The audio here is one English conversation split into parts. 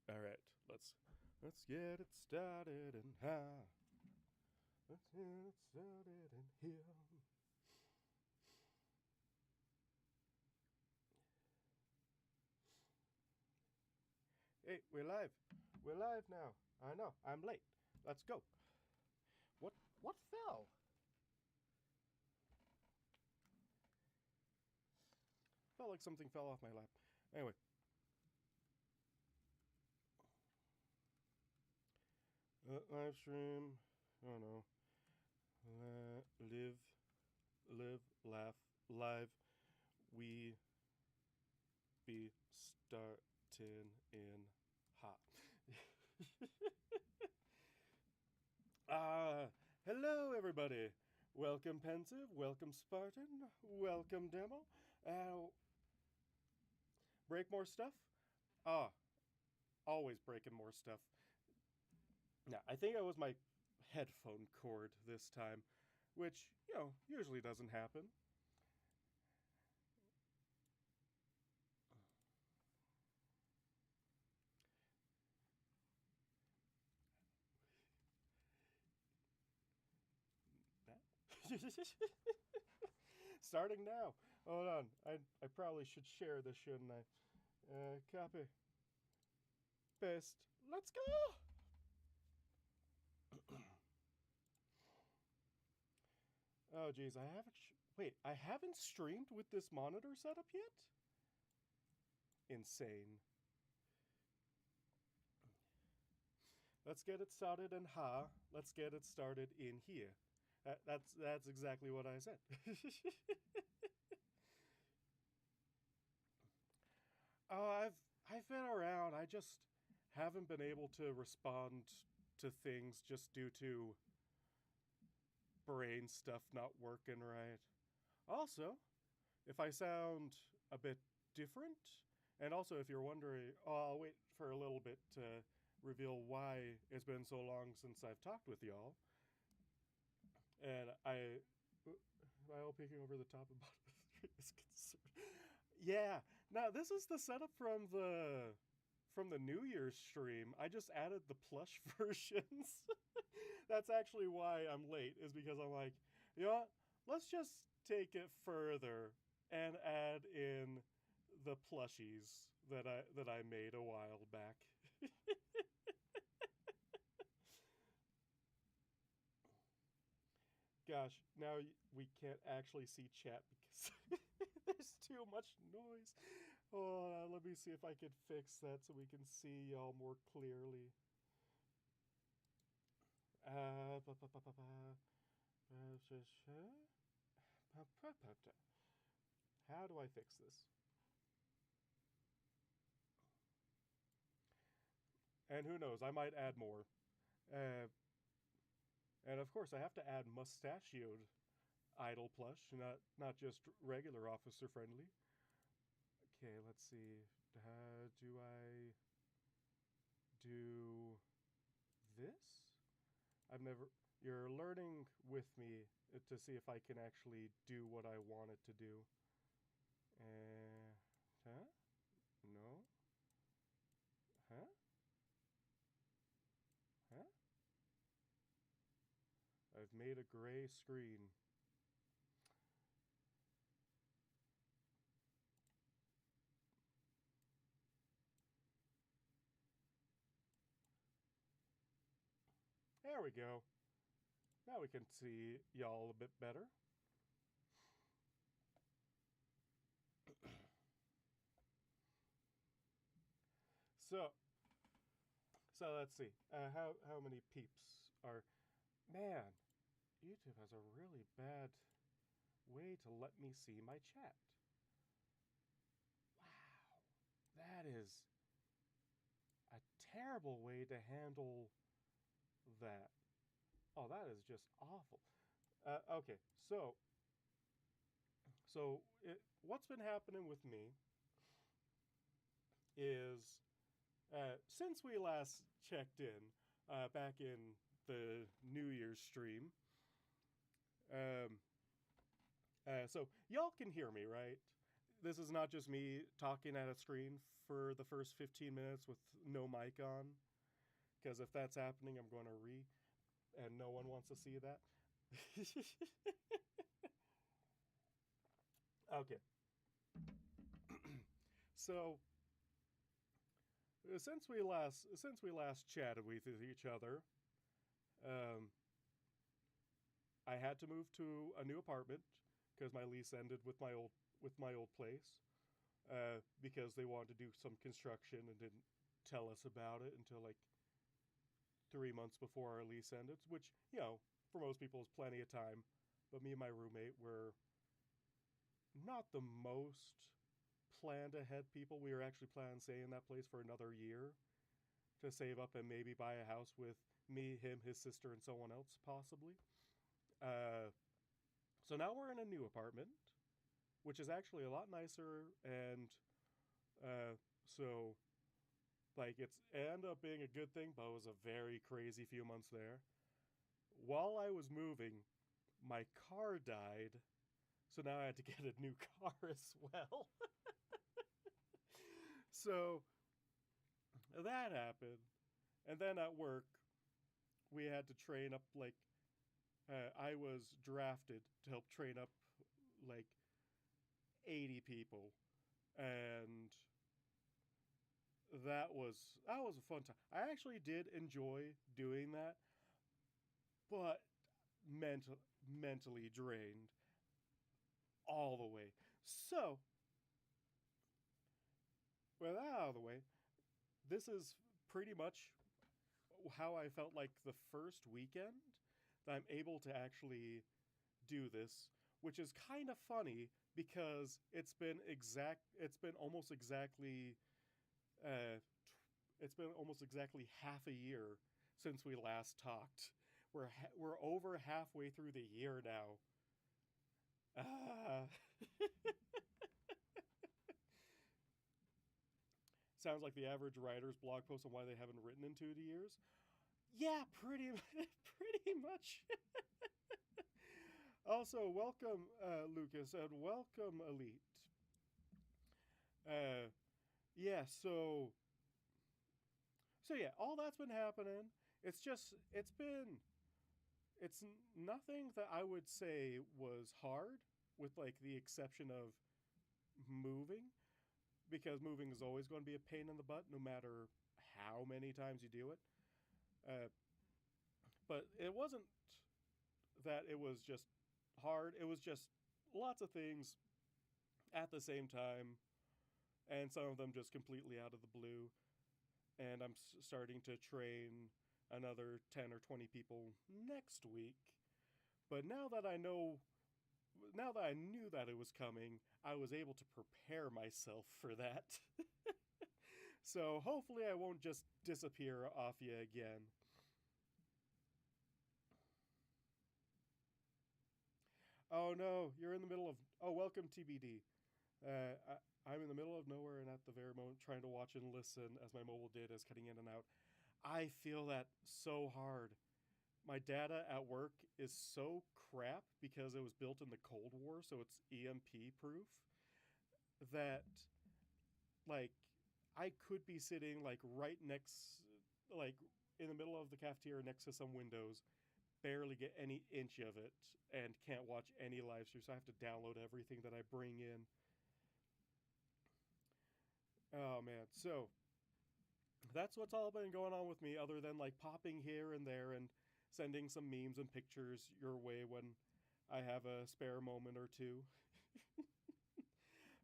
All right, let's get it started and how. Let's get it started in here. Hey, we're live. We're live now. I know. I'm late. Let's go. What fell? Felt like something fell off my lap. Anyway. Live stream. Oh no. Live, laugh, live. We be starting in hot. Hello everybody. Welcome Pensive, welcome Spartan, welcome Demo. Break more stuff? Always breaking more stuff. Now, I think it was my headphone cord this time, which, usually doesn't happen. Starting now. Hold on. I probably should share this, shouldn't I? Copy. Paste. Let's go! Oh, geez. I haven't streamed with this monitor setup yet? Insane. Let's get it started in ha. Let's get it started in here. That's exactly what I said. Oh, I've been around. I just haven't been able to respond to things just due to brain stuff not working right. Also, if I sound a bit different, and also if you're wondering, I'll wait for a little bit to reveal why it's been so long since I've talked with y'all. And am I all peeking over the top about is concerned? Yeah. Now this is the setup from the New Year's stream. I just added the plush versions. That's actually why I'm late, is because I'm like, you know what? Let's just take it further and add in the plushies that I made a while back. Gosh, now we can't actually see chat because there's too much noise. Oh, let me see if I can fix that so we can see y'all more clearly. How do I fix this? And who knows, I might add more. Uh, and of course, I have to add mustachioed idle plush, not just regular officer friendly. Okay, let's see. Do I do this? I've never. You're learning with me to see if I can actually do what I want it to do. Huh? No? Huh? Huh? I've made a gray screen. There we go. Now we can see y'all a bit better. So let's see. How many peeps are? Man, YouTube has a really bad way to let me see my chat. Wow, that is a terrible way to handle that. Oh, that is just awful. Okay, so what's been happening with me is since we last checked in back in the New Year's stream, so y'all can hear me, right? this is not just me talking at a screen for the first 15 minutes with no mic on, because if that's happening, I'm going to and no one wants to see that. Okay. So, since we last chatted with each other, um, I had to move to a new apartment because my lease ended with my old place. Because they wanted to do some construction and didn't tell us about it until like 3 months before our lease ended, which, for most people is plenty of time. But me and my roommate were not the most planned ahead people. We were actually planning on staying in that place for another year to save up and maybe buy a house with me, him, his sister, and someone else, possibly. Uh, so now we're in a new apartment, which is actually a lot nicer, and so like it's ended up being a good thing, but it was a very crazy few months there. While I was moving, my car died, so now I had to get a new car as well. So that happened, and then at work we had to train up I was drafted to help train up like 80 people, and that was a fun time. I actually did enjoy doing that, but mentally drained all the way. So, with that out of the way, this is pretty much how I felt like the first weekend that I'm able to actually do this, which is kind of funny because uh, it's been almost exactly half a year since we last talked. We're over halfway through the year now. Uh, Sounds like the average writer's blog post on why they haven't written in 2 years. Yeah, pretty pretty much. Also, welcome Lucas, and welcome Elite. Uh, yeah, so yeah, all that's been happening. It's nothing that I would say was hard, with like the exception of moving, because moving is always going to be a pain in the butt, no matter how many times you do it. Uh, but it wasn't that it was just hard. It was just lots of things at the same time, and some of them just completely out of the blue. And I'm starting to train another 10 or 20 people next week. But now that I knew that it was coming, I was able to prepare myself for that. So hopefully I won't just disappear off you again. Oh no, you're in the middle of. Oh, welcome TBD. I'm in the middle of nowhere and at the very moment trying to watch and listen as my mobile data is cutting in and out. I feel that so hard. My data at work is so crap because it was built in the Cold War, so it's EMP proof, that like I could be sitting like in the middle of the cafeteria next to some windows, barely get any inch of it, and can't watch any live stream. So I have to download everything that I bring in. Oh man, so that's what's all been going on with me, other than like popping here and there and sending some memes and pictures your way when I have a spare moment or two.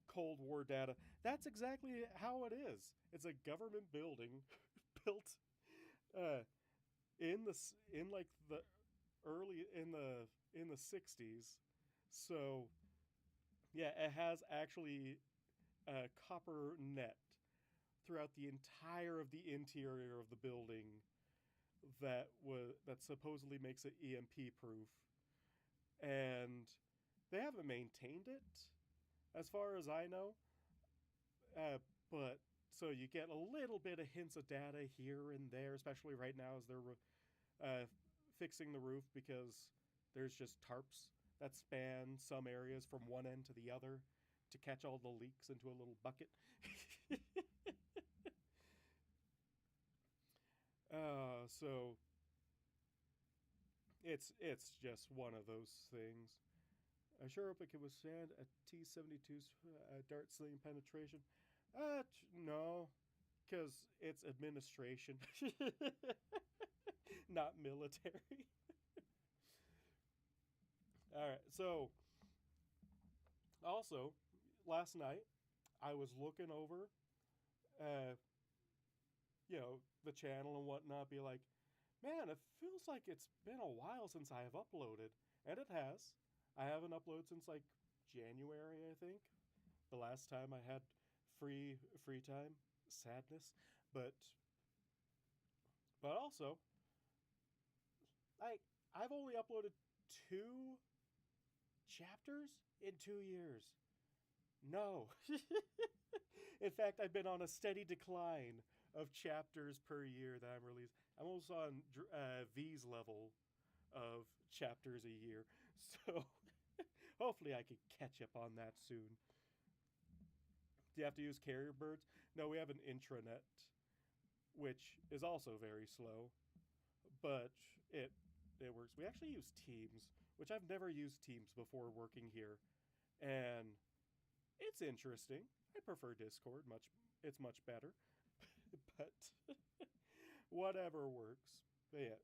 Cold War data. That's exactly how it is. It's a government building built uh, in like the early in the 60s. So yeah, it has actually a copper net throughout the entire of the interior of the building that supposedly makes it EMP proof, and they haven't maintained it as far as I know. But so you get a little bit of hints of data here and there, especially right now as they're uh, fixing the roof, because there's just tarps that span some areas from one end to the other to catch all the leaks into a little bucket. So it's just one of those things. I sure hope it can withstand a T-72's dart sling penetration. No, because it's administration, not military. All right, so also last night I was looking over, uh, the channel and whatnot, be like, man, it feels like it's been a while since I have uploaded, and it has. I haven't uploaded since like January, I think. The last time I had free time, sadness, but also I've only uploaded 2 chapters in 2 years. No. In fact, I've been on a steady decline of chapters per year that I'm releasing. I'm almost on V's level of chapters a year. So hopefully I can catch up on that soon. Do you have to use carrier birds? No, we have an intranet, which is also very slow, but it works. We actually use Teams, which I've never used Teams before working here, and it's interesting. I prefer Discord. It's much better, but whatever works. But yeah,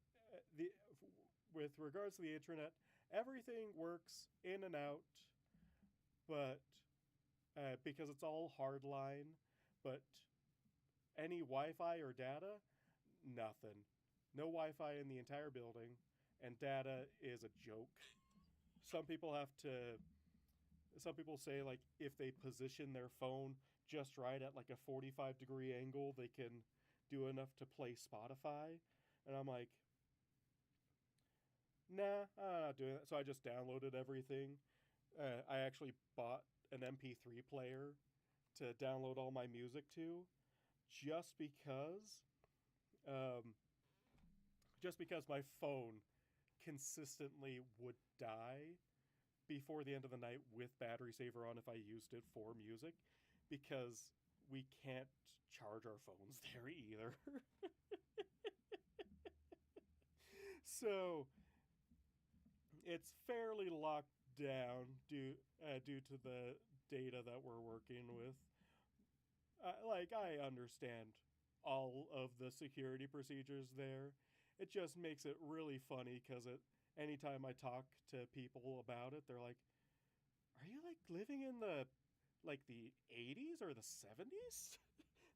with regards to the intranet, everything works in and out, but because it's all hardline, but any Wi-Fi or data, nothing. No Wi-Fi in the entire building, and data is a joke. Some people say, like, if they position their phone just right at like a 45-degree angle, they can do enough to play Spotify. And I'm like, nah, I'm not doing that. So I just downloaded everything. I actually bought an MP3 player to download all my music to, just because my phone consistently would die before the end of the night with battery saver on if I used it for music, because we can't charge our phones there either. So it's fairly locked down due to the data that we're working with. I understand all of the security procedures there. It just makes it really funny because anytime I talk to people about it, they're like, "Are you like living in the 80s or the 70s?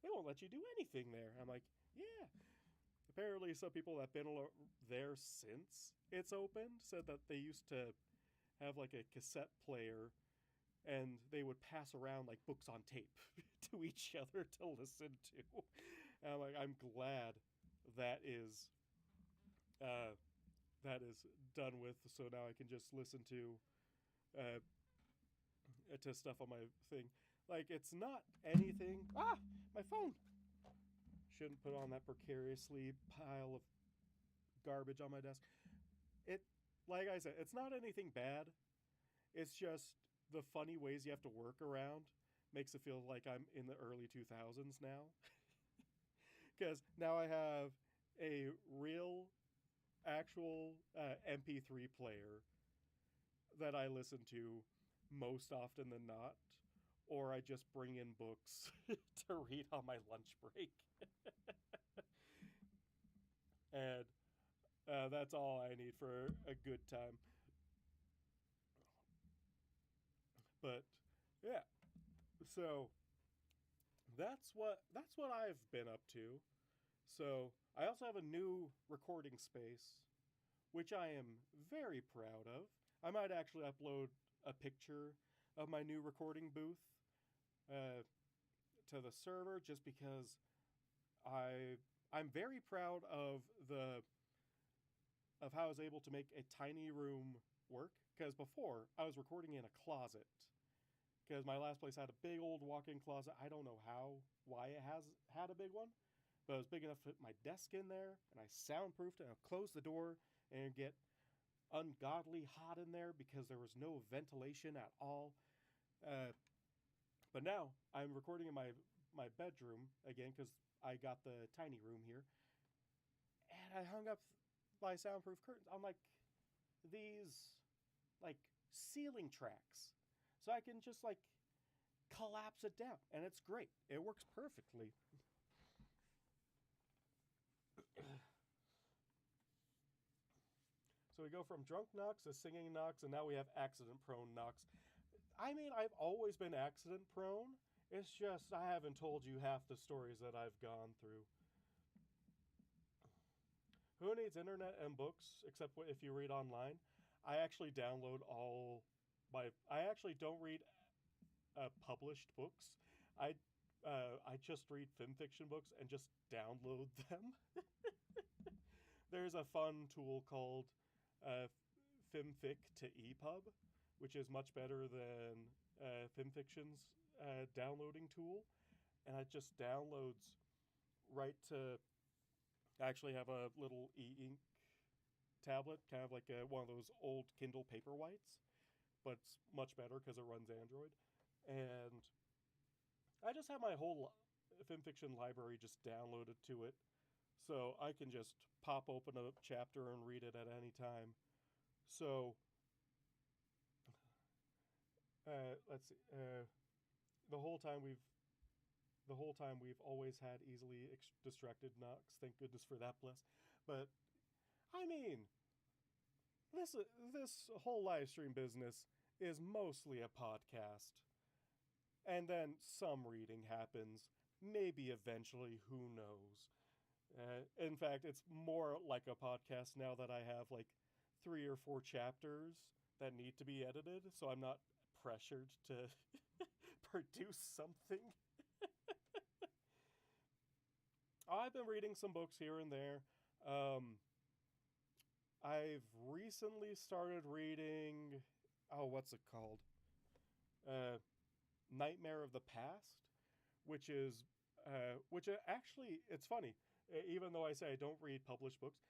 They won't let you do anything there." I'm like, "Yeah." Apparently, some people that've been there since it's opened said that they used to have like a cassette player, and they would pass around like books on tape to each other to listen to. And I'm like, I'm glad that is done with, so now I can just listen to stuff on my thing. Like, it's not anything. My phone. Shouldn't put on that precariously pile of garbage on my desk. Like I said, it's not anything bad. It's just the funny ways you have to work around makes it feel like I'm in the early 2000s now. Because now I have a real, actual MP3 player that I listen to most often than not, or I just bring in books to read on my lunch break. And that's all I need for a good time. But yeah, so that's what I've been up to. So I also have a new recording space, which I am very proud of. I might actually upload a picture of my new recording booth to the server, just because I'm very proud of how I was able to make a tiny room work. Because before, I was recording in a closet. Because my last place had a big old walk-in closet. I don't know why it had a big one, but it was big enough to fit my desk in there, and I soundproofed it, and I closed the door, and it'd get ungodly hot in there because there was no ventilation at all. But now I'm recording in my bedroom again because I got the tiny room here, and I hung up my soundproof curtains on like these like ceiling tracks, so I can just like collapse it down, and it's great. It works perfectly. So we go from drunk knocks to singing knocks, and now we have accident prone knocks. I mean, I've always been accident prone. It's just I haven't told you half the stories that I've gone through. Who needs internet and books except if you read online? I actually download all my. I actually don't read published books. I I just read fan fiction books and just download them. There's a fun tool called uh, FimFic to EPUB, which is much better than FimFiction's downloading tool, and it just downloads right to. I actually have a little e-ink tablet, kind of like one of those old Kindle Paperwhites, but it's much better because it runs Android. And I just have my whole FimFiction library just downloaded to it, so I can just pop open a chapter and read it at any time. So let's see. The whole time we've always had easily distracted knocks. Thank goodness for that, bless. But I mean, this whole live stream business is mostly a podcast, and then some reading happens. Maybe eventually, who knows? In fact, it's more like a podcast now that I have like 3 or 4 chapters that need to be edited, so I'm not pressured to produce something. I've been reading some books here and there. I've recently started reading. Oh, what's it called? Nightmare of the Past, which is, actually, it's funny. Even though I say I don't read published books,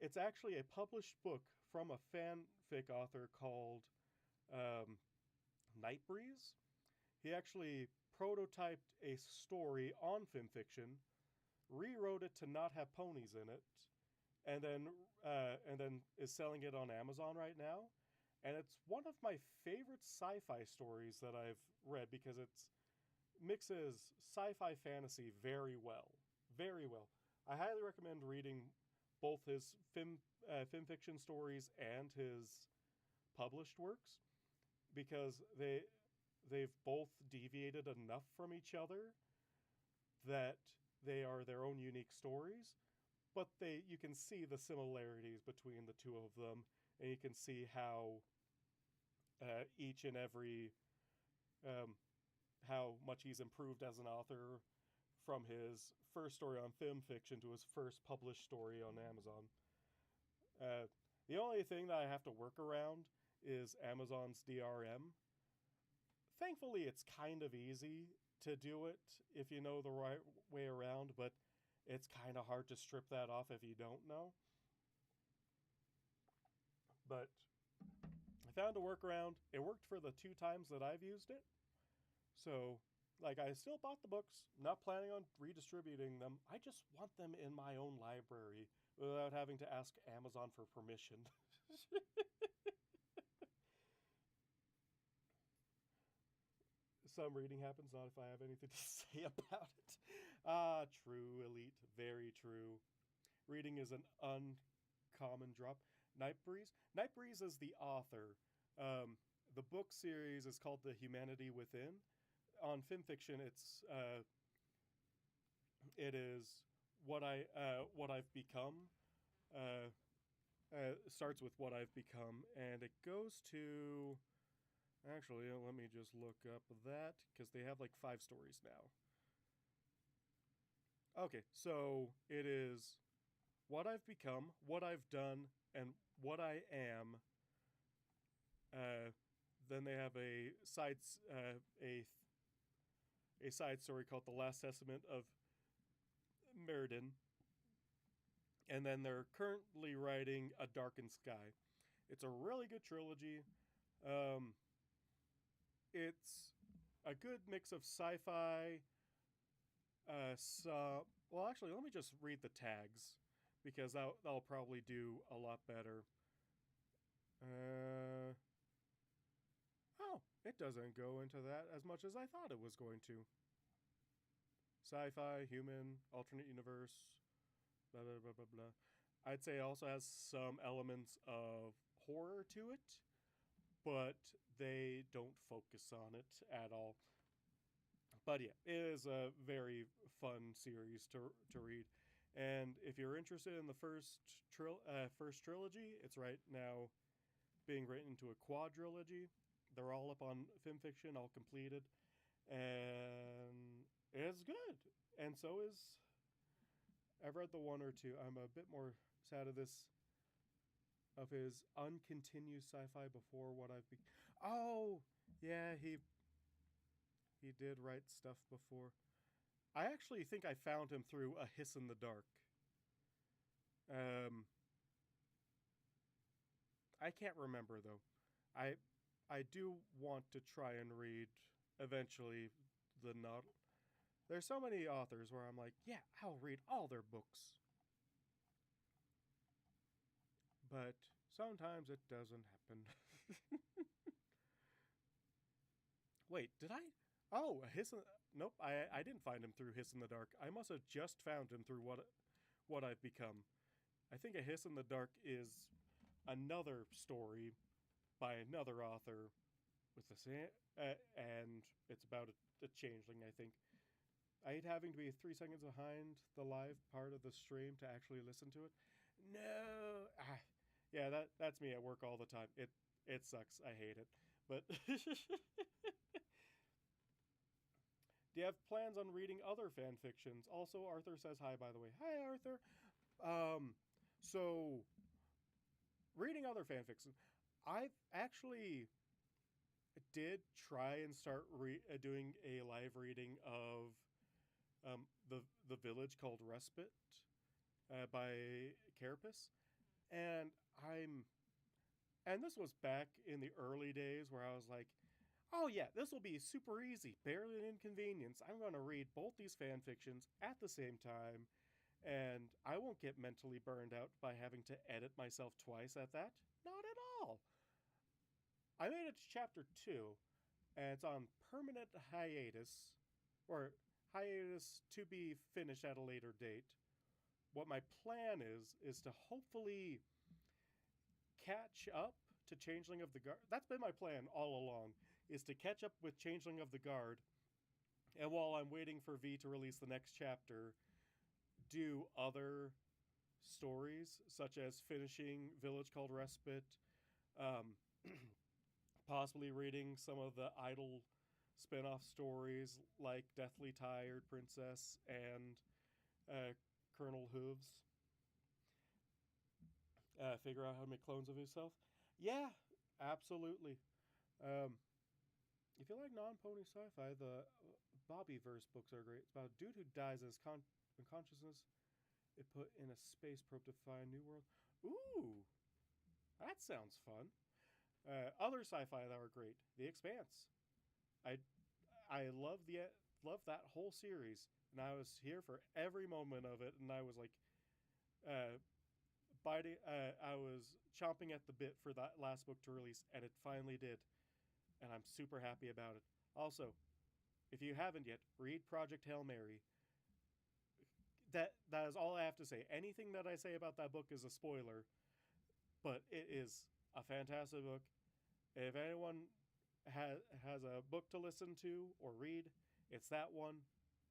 it's actually a published book from a fanfic author called Nightbreeze. He actually prototyped a story on FimFiction, rewrote it to not have ponies in it, and then is selling it on Amazon right now. And it's one of my favorite sci-fi stories that I've read because it mixes sci-fi fantasy very well. Very well. I highly recommend reading both his FimFiction stories and his published works because they've both deviated enough from each other that they are their own unique stories, but you can see the similarities between the two of them, and you can see how each and every how much he's improved as an author from his first story on FimFiction to his first published story on Amazon. The only thing that I have to work around is Amazon's DRM. Thankfully, it's kind of easy to do it if you know the right way around, but it's kind of hard to strip that off if you don't know. But I found a workaround. It worked for the 2 times that I've used it. So, like, I still bought the books, not planning on redistributing them. I just want them in my own library without having to ask Amazon for permission. Some reading happens, not if I have anything to say about it. Ah, true, Elite. Very true. Reading is an uncommon drop. Nightbreeze? Nightbreeze is the author. The book series is called The Humanity Within. On FimFiction, it is what I've become. Starts with what I've become, and it goes to. Actually, let me just look up that because they have like 5 stories now. Okay, so it is what I've become, what I've done, and what I am. Then they have a side story called The Last Testament of Meriden. And then they're currently writing A Darkened Sky. It's a really good trilogy. It's a good mix of sci-fi. Well, actually, let me just read the tags because that'll probably do a lot better. Uh, oh, it doesn't go into that as much as I thought it was going to. Sci-fi, human, alternate universe, blah blah blah blah blah. I'd say it also has some elements of horror to it, but they don't focus on it at all. But yeah, it is a very fun series to read. And if you're interested in the first trilogy, it's right now being written into a quadrilogy. They're all up on FimFiction, all completed, and it's good. And so is I've read the one or two. I'm a bit more sad of his uncontinued sci-fi before what I've. Oh, yeah, he did write stuff before. I actually think I found him through A Hiss in the Dark. Um, I can't remember though. I do want to try and read eventually the not. There's so many authors where I'm like, yeah, I'll read all their books. But sometimes it doesn't happen. Wait, did I? Oh, nope, I didn't find him through Hiss in the Dark. I must have just found him through what I've become. I think A Hiss in the Dark is another story by another author with the same, and it's about a changeling. I think I hate having to be 3 seconds behind the live part of the stream to actually listen to it. No, yeah, that's me at work all the time. It sucks. I hate it. But do you have plans on reading other fan fictions? Also, Arthur says hi, by the way. Hi, Arthur. So reading other fan fiction, I've actually did try and start doing a live reading of the village called Respite by Carapace, and this was back in the early days where I was like, oh yeah, this will be super easy, barely an inconvenience. I'm going to read both these fan fictions at the same time, and I won't get mentally burned out by having to edit myself twice at that. Not at all. I made it to chapter 2, and it's on permanent hiatus, or hiatus to be finished at a later date. What my plan is to hopefully catch up to Changeling of the Guard. That's been my plan all along, is to catch up with Changeling of the Guard, and while I'm waiting for V to release the next chapter, do other stories, such as finishing Village Called Respite, um, possibly reading some of the Idol spin-off stories like Deathly Tired Princess and Colonel Hooves. Figure out how to make clones of himself. Yeah, absolutely. If you like non-pony sci-fi, the Bobbyverse books are great. It's about a dude who dies as consciousness is put in a space probe to find a new world. Ooh, that sounds fun. Other sci-fi that were great. The Expanse. I love that whole series, and I was here for every moment of it, and I was like, I was chomping at the bit for that last book to release, and it finally did, and I'm super happy about it. Also, if you haven't yet, read Project Hail Mary. That is all I have to say. Anything that I say about that book is a spoiler, but it is a fantastic book. If anyone has a book to listen to or read, it's that one.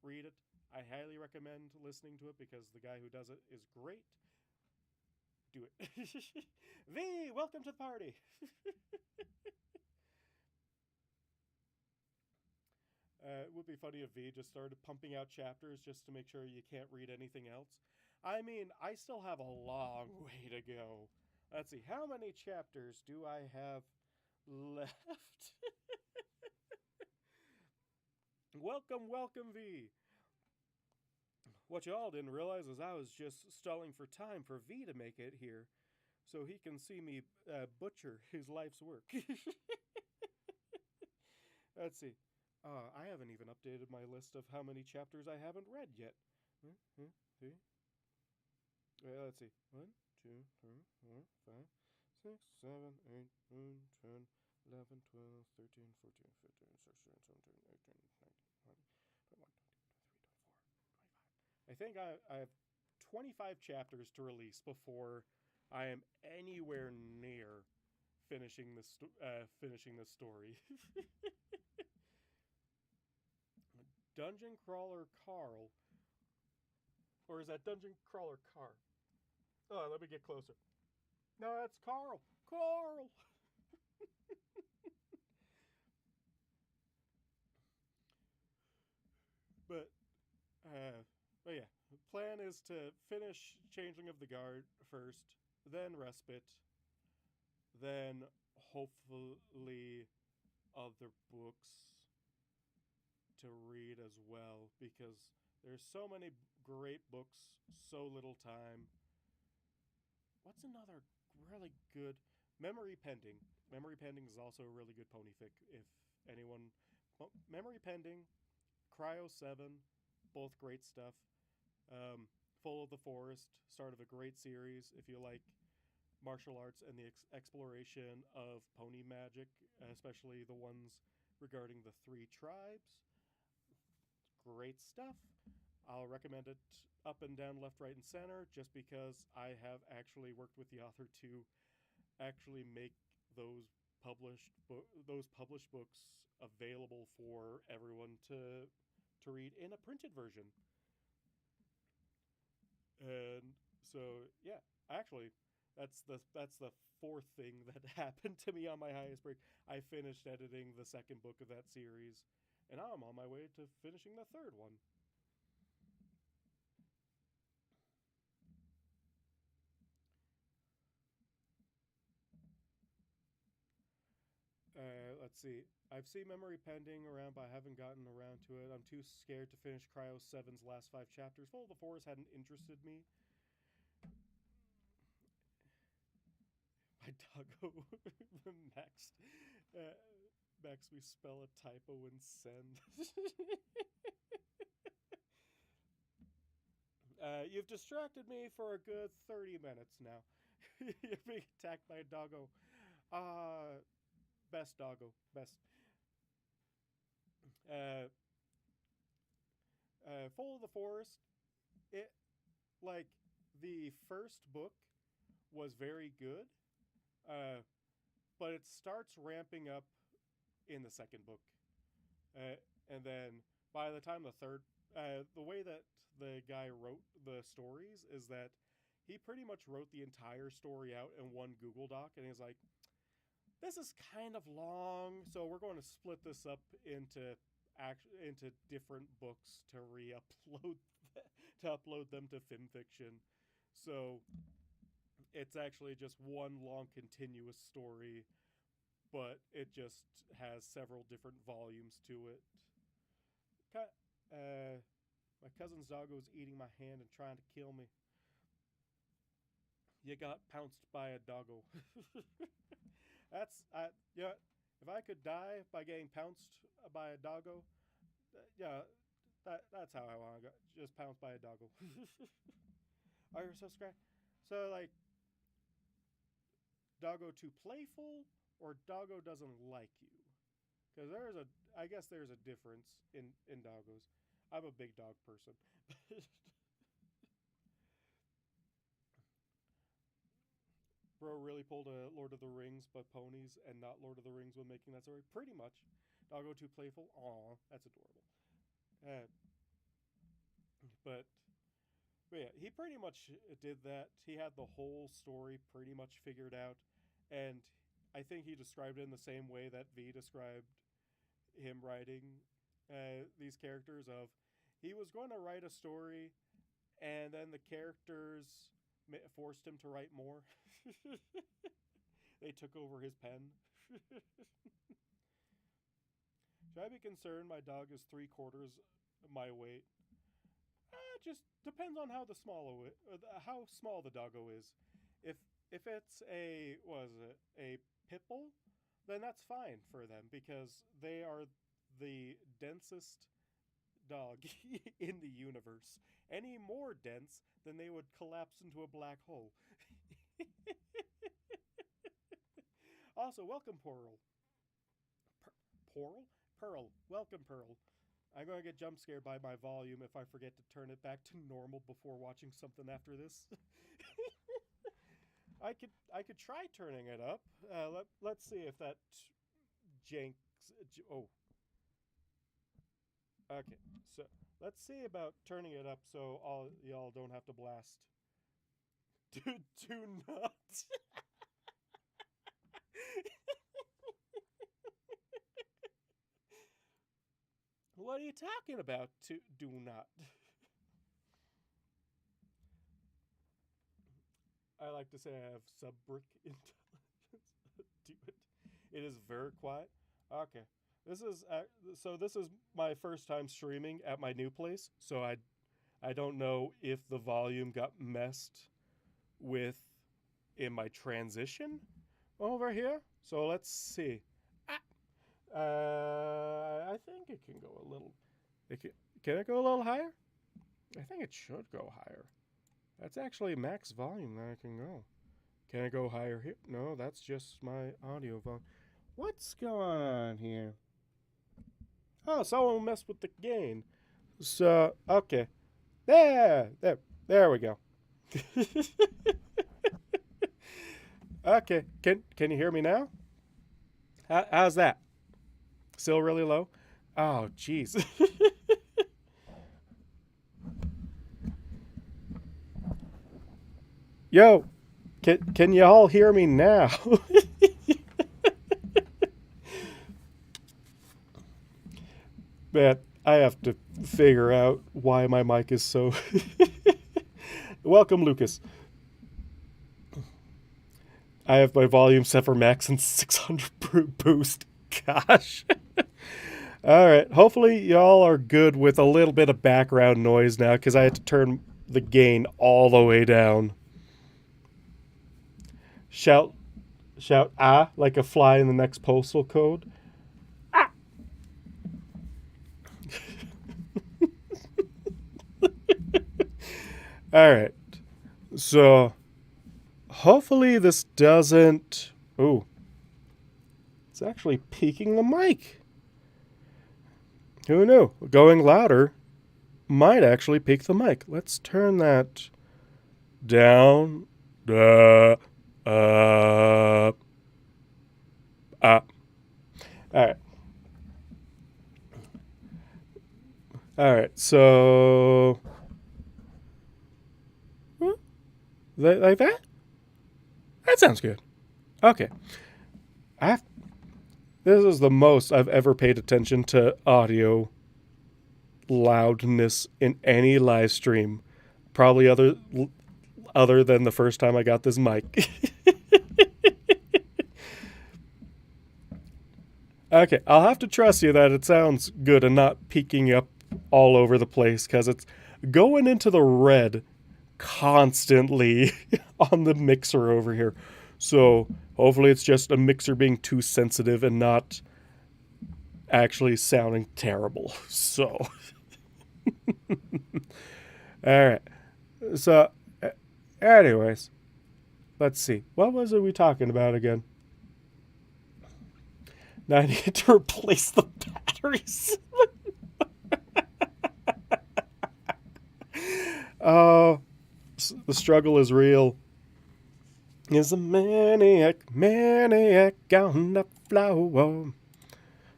Read it. I highly recommend listening to it because the guy who does it is great. Do it. V, welcome to the party. It would be funny if V just started pumping out chapters just to make sure you can't read anything else. I mean, I still have a long way to go. Let's see, how many chapters do I have left? Welcome, V. What y'all didn't realize is I was just stalling for time for V to make it here so he can see me butcher his life's work. Let's see. I haven't even updated my list of how many chapters I haven't read yet. See? Let's see. 1, 2, 3, 4, 5, 6, 7, 8, 9, 10, 11, 12, 13, 14, 15, 16, 17, 18, 19, 20, 21, 22, 23, 24, 25. I think I have 25 chapters to release before I am anywhere near finishing the story. Dungeon Crawler Carl. Or is that Dungeon Crawler Car? Oh, let me get closer. No, that's Carl. Carl! but, but yeah. The plan is to finish Changeling of the Guard first, then Respite, then hopefully other books to read as well, because there's so many great books, so little time. What's another really good? Memory Pending. Memory Pending is also a really good ponyfic. If anyone, Memory Pending, Cryo 7, both great stuff. Full of the Forest, start of a great series. If you like martial arts and the exploration of pony magic, especially the ones regarding the 3 tribes, great stuff. I'll recommend it up and down, left, right, and center, just because I have actually worked with the author to actually make those published books available for everyone to read in a printed version. And so yeah, actually, that's the fourth thing that happened to me on my highest break. I finished editing the second book of that series, and I'm on my way to finishing the third one. Let's see. I've seen Memory Pending around, but I haven't gotten around to it. I'm too scared to finish Cryo 7's last 5 chapters. Full of the Forest hadn't interested me. My doggo, Max. Max, we spell a typo and send. You've distracted me for a good 30 minutes now. You're being attacked by a doggo. Best doggo. Best. Uh, Full of the Forest, it, like, the first book was very good, but it starts ramping up in the second book. And then by the time the third, the way that the guy wrote the stories is that he pretty much wrote the entire story out in one Google Doc, and he's like, this is kind of long, so we're going to split this up into different books to re-upload to upload them to FimFiction. So it's actually just one long continuous story, but it just has several different volumes to it. My cousin's doggo is eating my hand and trying to kill me. You got pounced by a doggo. Yeah. If I could die by getting pounced by a doggo, yeah, that's how I want to go. Just pounced by a doggo. Oh, you're so scratchy. So, like, doggo too playful or doggo doesn't like you? Because I guess there's a difference in doggos. I'm a big dog person. Bro really pulled a Lord of the Rings but ponies and not Lord of the Rings when making that story. Pretty much. Doggo too playful. Aw, that's adorable. Uh, but yeah, he pretty much did that. He had the whole story pretty much figured out, and I think he described it in the same way that V described him writing these characters. Of he was going to write a story, and then the characters forced him to write more. They took over his pen. Should I be concerned my dog is 3/4 my weight? Just depends on how how small the doggo is. If it's a pit bull, then that's fine for them because they are the densest dog in the universe. Any more dense, then they would collapse into a black hole. Also, welcome, Pearl. Pearl? Pearl. Welcome, Pearl. I'm going to get jump scared by my volume if I forget to turn it back to normal before watching something after this. I could try turning it up. Let's see if that janks. Oh. Okay, so let's see about turning it up so all y'all don't have to blast. Do not. What are you talking about? Do not. I like to say I have sub-brick intelligence. Do it. It is very quiet. Okay. This is my first time streaming at my new place, so I don't know if the volume got messed with in my transition over here. So let's see. I think it can go a little. Can it go a little higher? I think it should go higher. That's actually max volume that I can go. Can I go higher here? No, that's just my audio volume. What's going on here? Oh, someone messed with the gain. So, okay. There we go. Okay, can you hear me now? How's that? Still really low? Oh, jeez. Yo, can you all hear me now? Man, I have to figure out why my mic is so... Welcome, Lucas. I have my volume set for max and 600 boost. Gosh. All right. Hopefully y'all are good with a little bit of background noise now because I had to turn the gain all the way down. Shout like a fly in the next postal code. Ah. All right. So hopefully this doesn't... Ooh. It's actually peaking the mic. Who knew? Going louder might actually peak the mic. Let's turn that down. Up. All right. All right. So, like that? That sounds good. Okay. This is the most I've ever paid attention to audio loudness in any live stream. Probably other than the first time I got this mic. Okay, I'll have to trust you that it sounds good and not peaking up all over the place because it's going into the red constantly on the mixer over here. So hopefully it's just a mixer being too sensitive and not actually sounding terrible. So, all right. So, anyways, let's see. What was it we talking about again? Now I need to replace the batteries. Oh, the struggle is real. Is a maniac on the floor.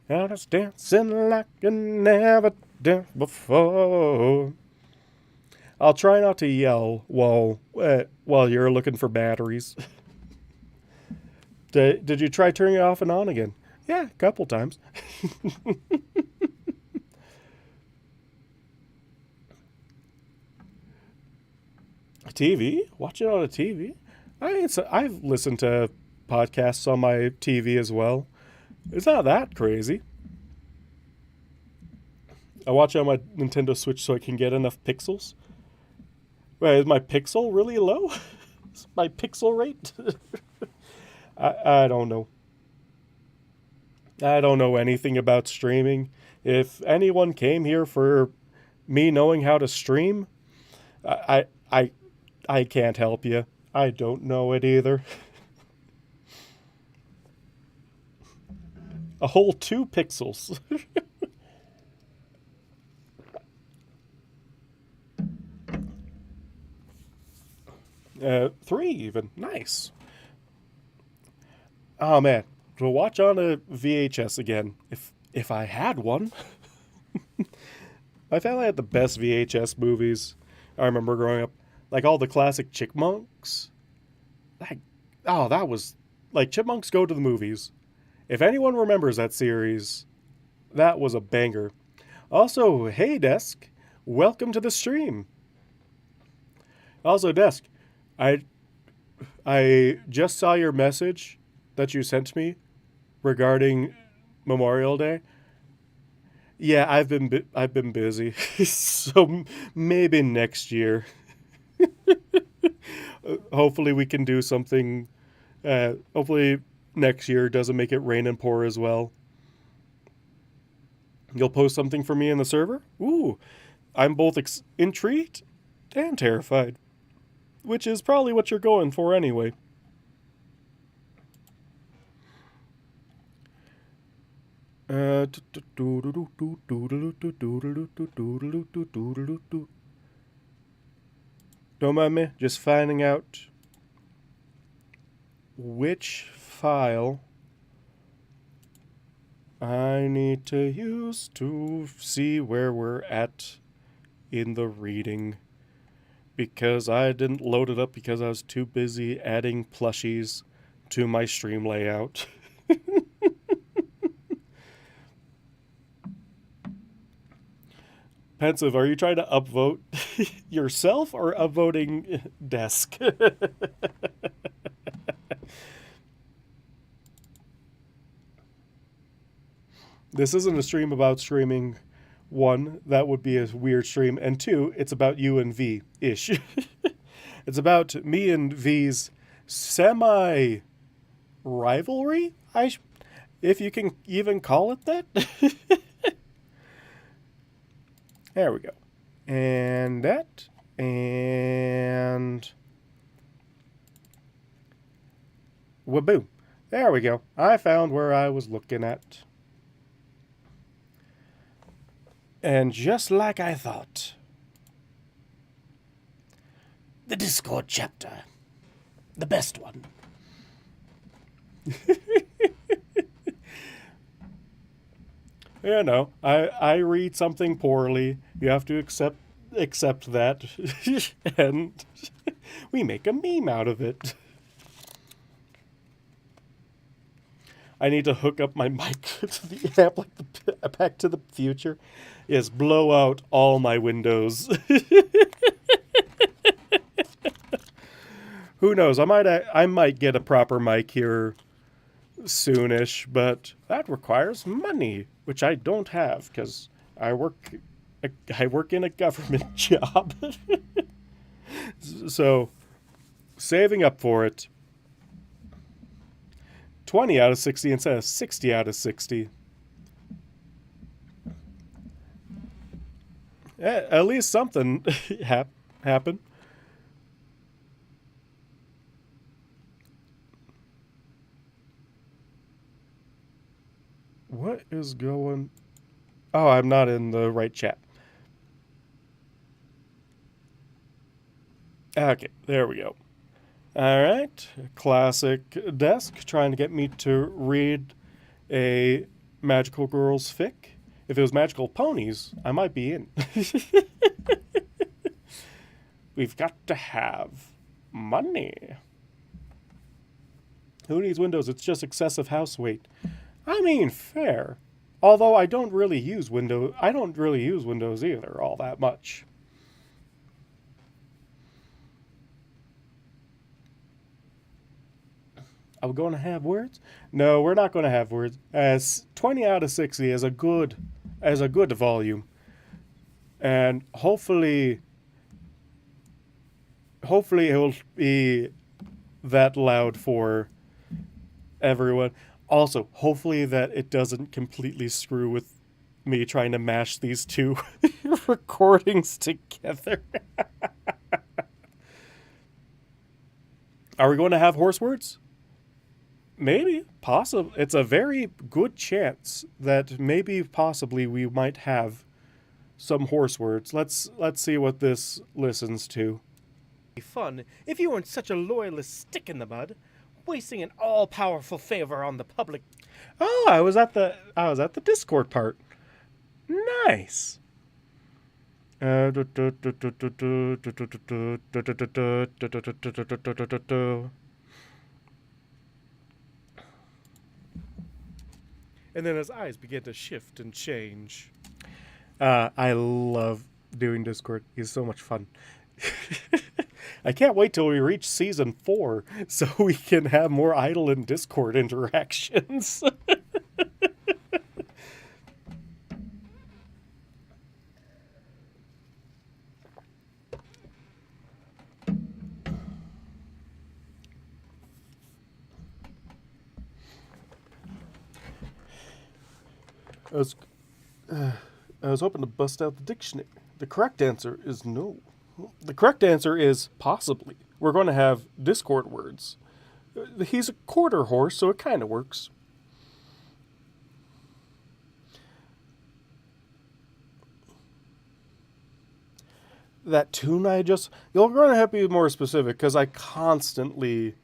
And it's dancing like I never danced before. I'll try not to yell while you're looking for batteries. Did you try turning it off and on again? Yeah, a couple times. TV? Watch it on a TV? I've listened to podcasts on my TV as well. It's not that crazy. I watch it on my Nintendo Switch so I can get enough pixels. Wait, is my pixel really low? Is my pixel rate? I don't know. I don't know anything about streaming. If anyone came here for me knowing how to stream, I I I can't help you. I don't know it either. A whole 2 pixels. 3 even. Nice. Oh man, to watch on a VHS again, if I had one. My family had the best VHS movies. I remember growing up, like all the classic Chickmunks. Like, oh, that was like Chipmunks Go to the Movies. If anyone remembers that series, that was a banger. Also, hey Desk, welcome to the stream. Also, Desk, I I just saw your message that you sent me regarding Memorial Day. Yeah, I've been busy, so maybe next year. Hopefully, we can do something. Hopefully, next year doesn't make it rain and pour as well. You'll post something for me in the server? Ooh, I'm both intrigued and terrified, which is probably what you're going for anyway. Don't mind me, just finding out which file I need to use to see where we're at in the reading. Because I didn't load it up because I was too busy adding plushies to my stream layout. Pensive, are you trying to upvote yourself or upvoting Desk? This isn't a stream about streaming. 1, that would be a weird stream. And 2, it's about you and V-ish. It's about me and V's semi-rivalry, if you can even call it that. There we go. And that. And... Waboom. There we go. I found where I was looking at. And just like I thought, the Discord chapter, the best one. You know, I read something poorly. You have to accept that, and we make a meme out of it. I need to hook up my mic to the amp like Back to the Future. Yes, blow out all my windows. Who knows? I might get a proper mic here soonish, but that requires money, which I don't have because I work in a government job. So, saving up for it. 20 out of 60 instead of 60 out of 60. At least something happened. What is going... Oh, I'm not in the right chat. Okay, there we go. All right, classic Desk trying to get me to read a Magical Girls fic. If it was Magical Ponies, I might be in. We've got to have money. Who needs Windows? It's just excessive house weight. I mean, fair. Although I don't really use Windows either all that much. Are we going to have words? No, we're not going to have words. As 20 out of 60 is a good volume. And hopefully it will be that loud for everyone. Also, hopefully that it doesn't completely screw with me trying to mash these two recordings together. Are we going to have horse words? Maybe, possibly. It's a very good chance that maybe, possibly, we might have some horse words. Let's see what this listens to. Fun if you weren't such a loyalist stick in the mud, wasting an all-powerful favor on the public. Oh, I was at the Discord part. Nice. And then his eyes begin to shift and change. I love doing Discord. He's so much fun. I can't wait till we reach season 4 so we can have more idle and Discord interactions. I was hoping to bust out the dictionary. The correct answer is no. The correct answer is possibly. We're going to have Discord words. He's a quarter horse, so it kind of works. That tune I just... You're going to have to be more specific, because I constantly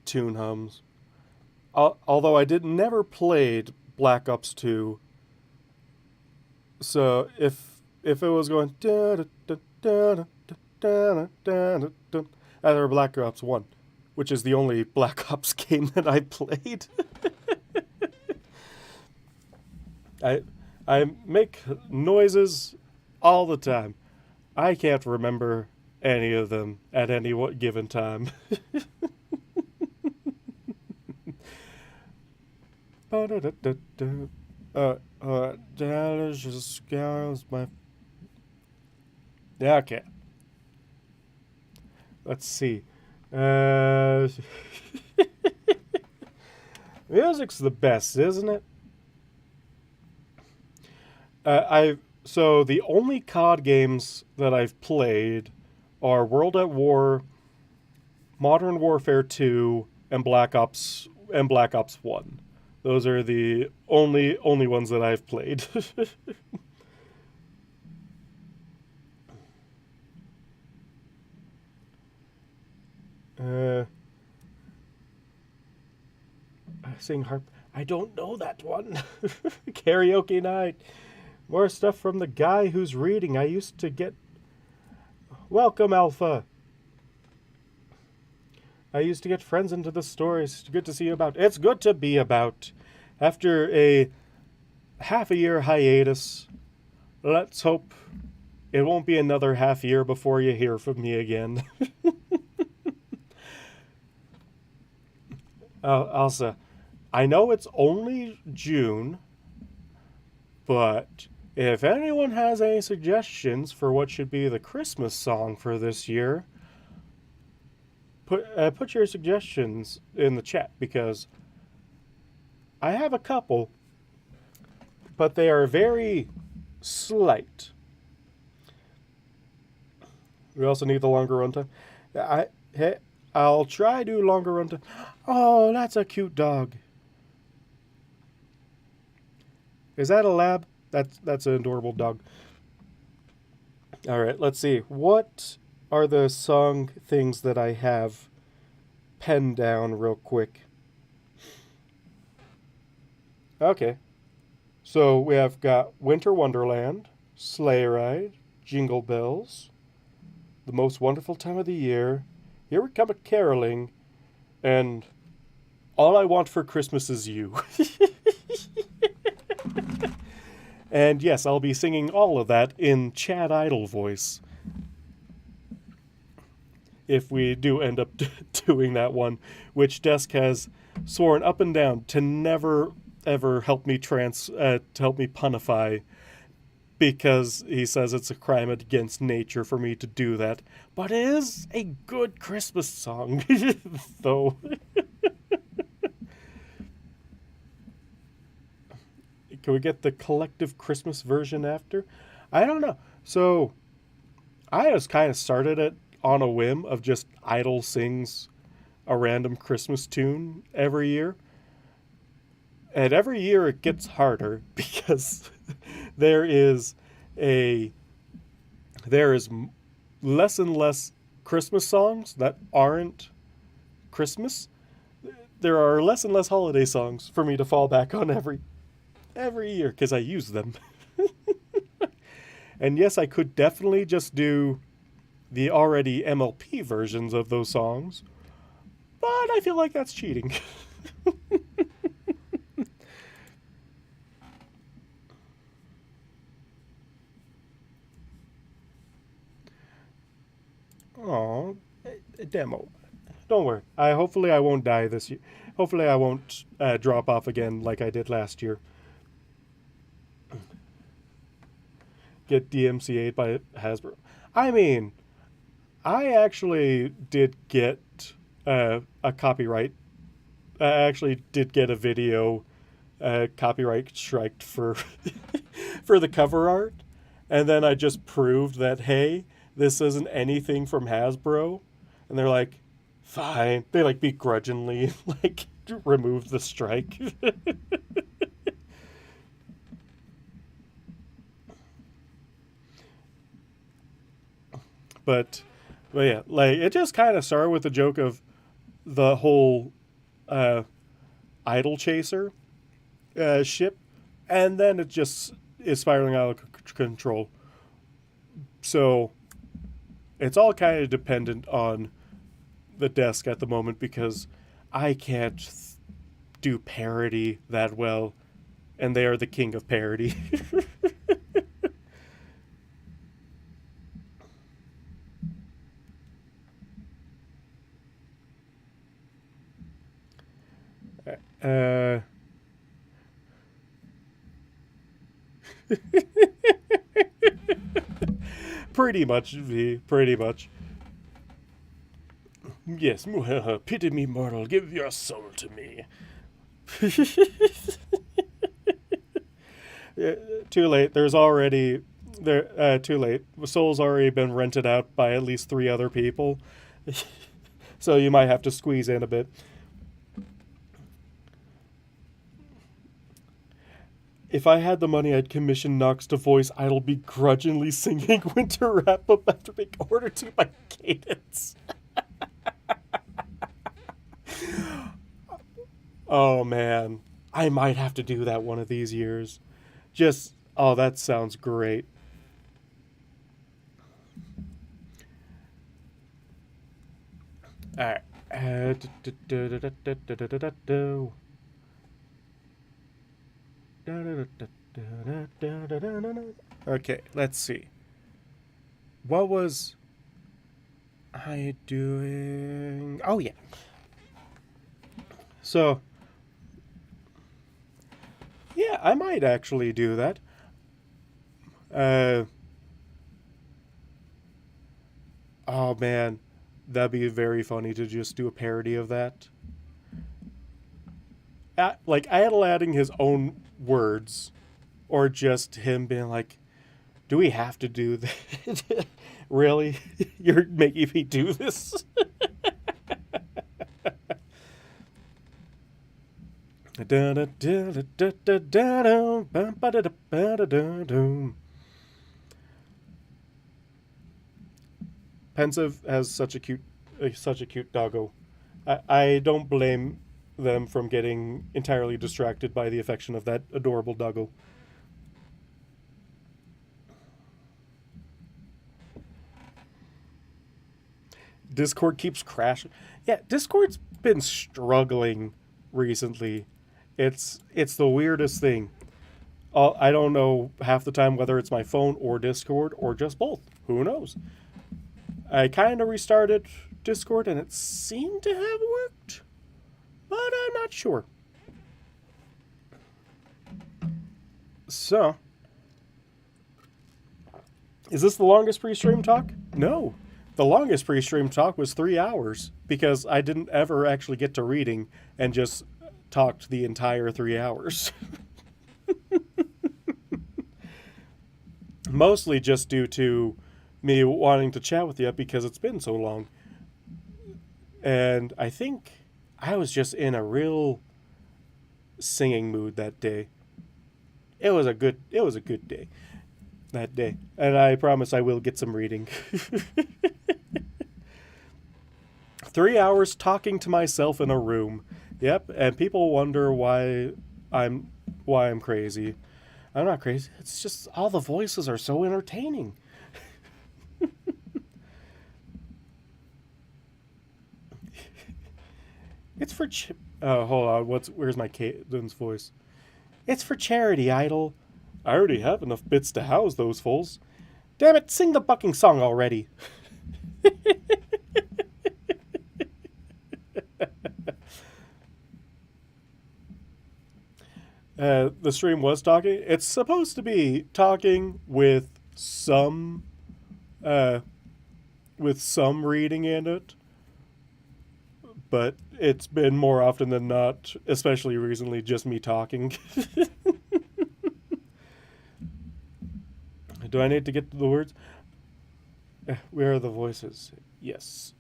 tune hums. Although I never played Black Ops 2. So if it was going... Either Black Ops 1, which is the only Black Ops game that I played. I make noises all the time. I can't remember any of them at any given time. Yeah, okay. Let's see. Music's the best, isn't it? So the only COD games that I've played are World at War, Modern Warfare 2, and Black Ops 1. Those are the only ones that I've played. Sing harp. I don't know that one. Karaoke night. More stuff from the guy who's reading. I used to get... Welcome, Alpha. I used to get friends into the stories. It's good to see you about. It's good to be about. After a half a year hiatus, let's hope it won't be another half year before you hear from me again. Also, I know it's only June, but if anyone has any suggestions for what should be the Christmas song for this year, put your suggestions in the chat, because I have a couple, but they are very slight. We also need the longer runtime. I'll try to do longer runtime. Oh, that's a cute dog. Is that a lab? That's an adorable dog. All right, let's see. What are the song things that I have penned down real quick? Okay. So we have got Winter Wonderland, Sleigh Ride, Jingle Bells, The Most Wonderful Time of the Year, Here We Come a Caroling, and All I Want for Christmas Is You. And yes, I'll be singing all of that in Chad Idle voice. If we do end up doing that one, which Desk has sworn up and down to never ever help me punify, because he says it's a crime against nature for me to do that. But it is a good Christmas song, though. Can we get the collective Christmas version after? I don't know. So I just kind of started it on a whim of just Idol sings a random Christmas tune every year. And every year it gets harder because there is a there is less and less Christmas songs that aren't Christmas. There are less and less holiday songs for me to fall back on every year because I use them. And yes, I could definitely just do the already MLP versions of those songs, but I feel like that's cheating. Oh, a demo. Don't worry. Hopefully I won't die this year. Hopefully I won't drop off again like I did last year. Get DMCA'd by Hasbro. I mean, I actually did get a copyright. I actually did get a video copyright striked for for the cover art, and then I just proved that hey, this isn't anything from Hasbro, and they're like, fine. They like begrudgingly like removed the strike. But yeah, like it just kind of started with the joke of the whole idol chaser ship, and then it just is spiraling out of control. So it's all kind of dependent on the desk at the moment because I can't do parody that well, and they are the king of parody. uh, pretty much, V. Pretty much. Yes, pity me, mortal. Give your soul to me. Too late. There's already too late. Soul's already been rented out by at least 3 other people, so you might have to squeeze in a bit. If I had the money, I'd commission Nox to voice Idol begrudgingly singing Winter Wrap Up after being ordered to by Cadence. Oh man, I might have to do that one of these years. Just, oh, that sounds great. Alright. Okay, let's see. What was I doing? Oh, yeah. So, yeah, I might actually do that. Oh, man. That'd be very funny to just do a parody of that. Like, Idol adding his own words, or just him being like, do we have to do that? Really? You're making me do this? Pensive has such a cute doggo. I don't blame them from getting entirely distracted by the affection of that adorable doggo. Discord keeps crashing. Yeah, Discord's been struggling recently. It's the weirdest thing. I don't know half the time whether it's my phone or Discord or just both. Who knows? I kind of restarted Discord and it seemed to have worked, but I'm not sure. So, is this the longest pre-stream talk? No. The longest pre-stream talk was 3 hours because I didn't ever actually get to reading and just talked the entire 3 hours. Mostly just due to me wanting to chat with you because it's been so long. And I think I was just in a real singing mood that day. It was a good day that day. And I promise I will get some reading. 3 hours talking to myself in a room. Yep, and people wonder I'm why I'm crazy. I'm not crazy. It's just all the voices are so entertaining. It's for oh, hold on. Where's my Caden's voice? It's for charity, Idol. I already have enough bits to house those fools. Damn it, sing the bucking song already. The stream was talking. It's supposed to be talking uh, with some reading in it, but it's been more often than not, especially recently, just me talking. Do I need to get to the words? Where are the voices? Yes,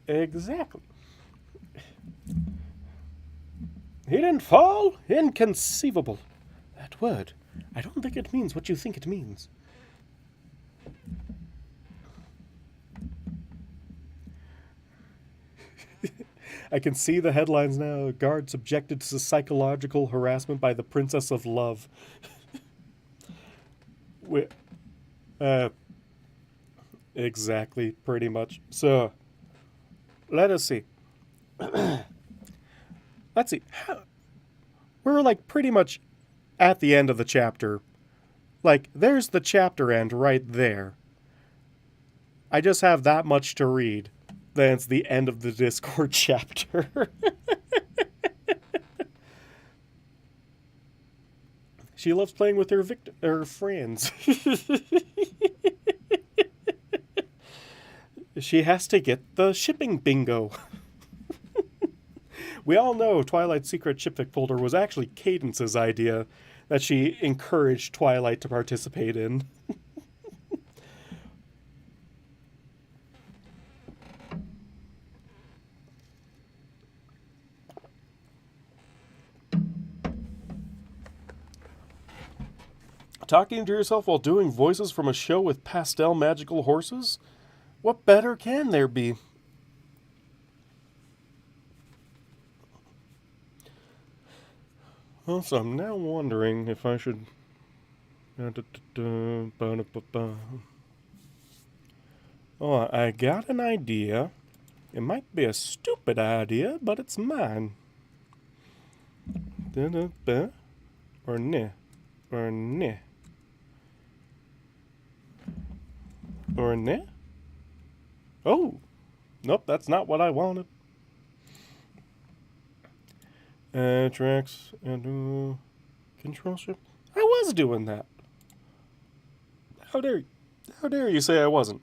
exactly. He didn't fall? Inconceivable. That word. I don't think it means what you think it means. I can see the headlines now. Guard subjected to psychological harassment by the Princess of Love. uh, exactly, pretty much. So, let us see. Let's see. We're like pretty much at the end of the chapter. Like, there's the chapter end right there. I just have that much to read. Then it's the end of the Discord chapter. She loves playing with her friends. She has to get the shipping bingo. We all know Twilight's secret shipfic folder was actually Cadence's idea that she encouraged Twilight to participate in. Talking to yourself while doing voices from a show with pastel magical horses? What better can there be? Also, I'm now wondering if I should... Oh, I got an idea. It might be a stupid idea, but it's mine. Or ne. Or ne. Or ne? Oh! Nope, that's not what I wanted. Tracks and control ship. I was doing that. How dare you say I wasn't?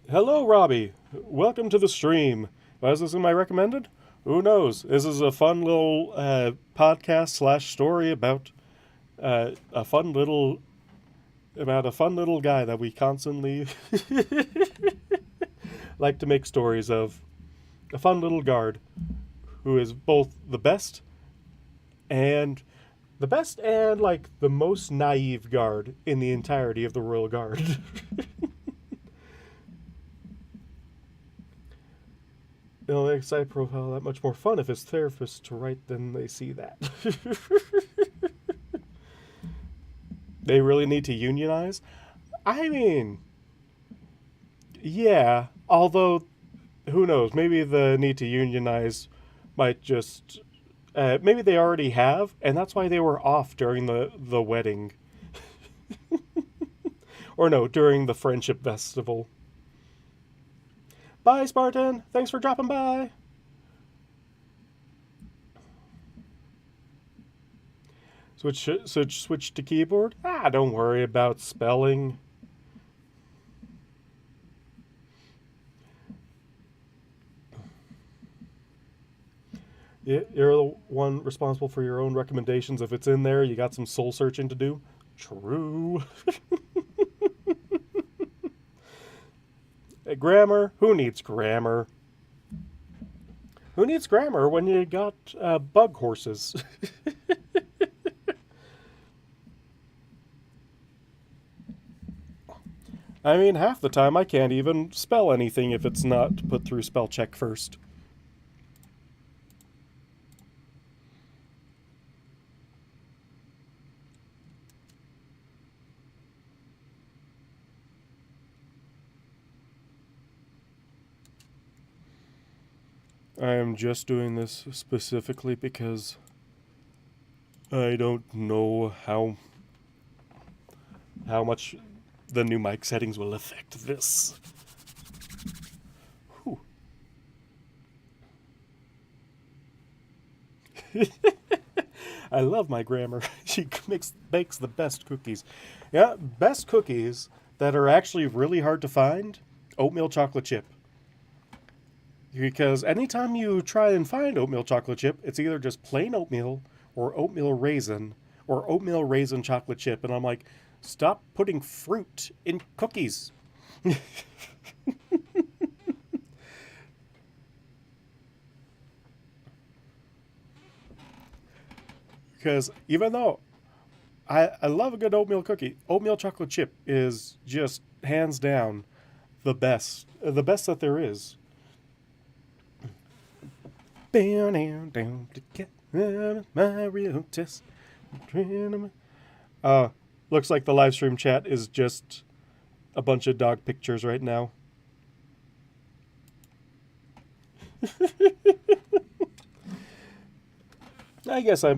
Hello, Robbie. Welcome to the stream. Was this in my recommended? Who knows? This is a fun little podcast / story about a fun little guy that we constantly like to make stories of. A fun little guard who is both the best and like the most naive guard in the entirety of the Royal Guard. It'll make side profile that much more fun if his therapist to write than they see that. They really need to unionize? I mean, yeah, although, who knows, maybe the need to unionize might just... maybe they already have, and that's why they were off during the wedding. Or no, during the friendship festival. Bye, Spartan. Thanks for dropping by. Switch to keyboard? Don't worry about spelling. You're the one responsible for your own recommendations. If it's in there, you got some soul searching to do. True. Grammar? Who needs grammar? Who needs grammar when you got bug horses? I mean, half the time I can't even spell anything if it's not put through spell check first. I am just doing this specifically because I don't know how much the new mic settings will affect this. Whew. I love my grammar. She bakes the best cookies. Yeah, best cookies that are actually really hard to find, oatmeal chocolate chip. Because anytime you try and find oatmeal chocolate chip, it's either just plain oatmeal or oatmeal raisin chocolate chip. And I'm like, stop putting fruit in cookies. Because even though I love a good oatmeal cookie, oatmeal chocolate chip is just hands down the best that there is. Down to get my real test. Looks like the live stream chat is just a bunch of dog pictures right now. I guess I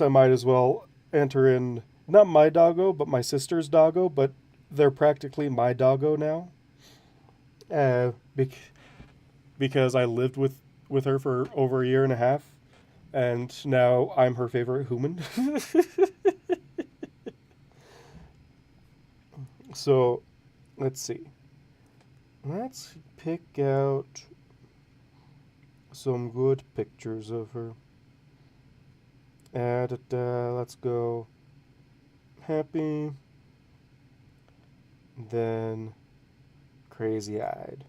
might as well enter in not my doggo, but my sister's doggo, but they're practically my doggo now. Because I lived with her for over a year and a half, and now I'm her favorite human. So, let's see. Let's pick out some good pictures of her. Let's go happy, then crazy-eyed,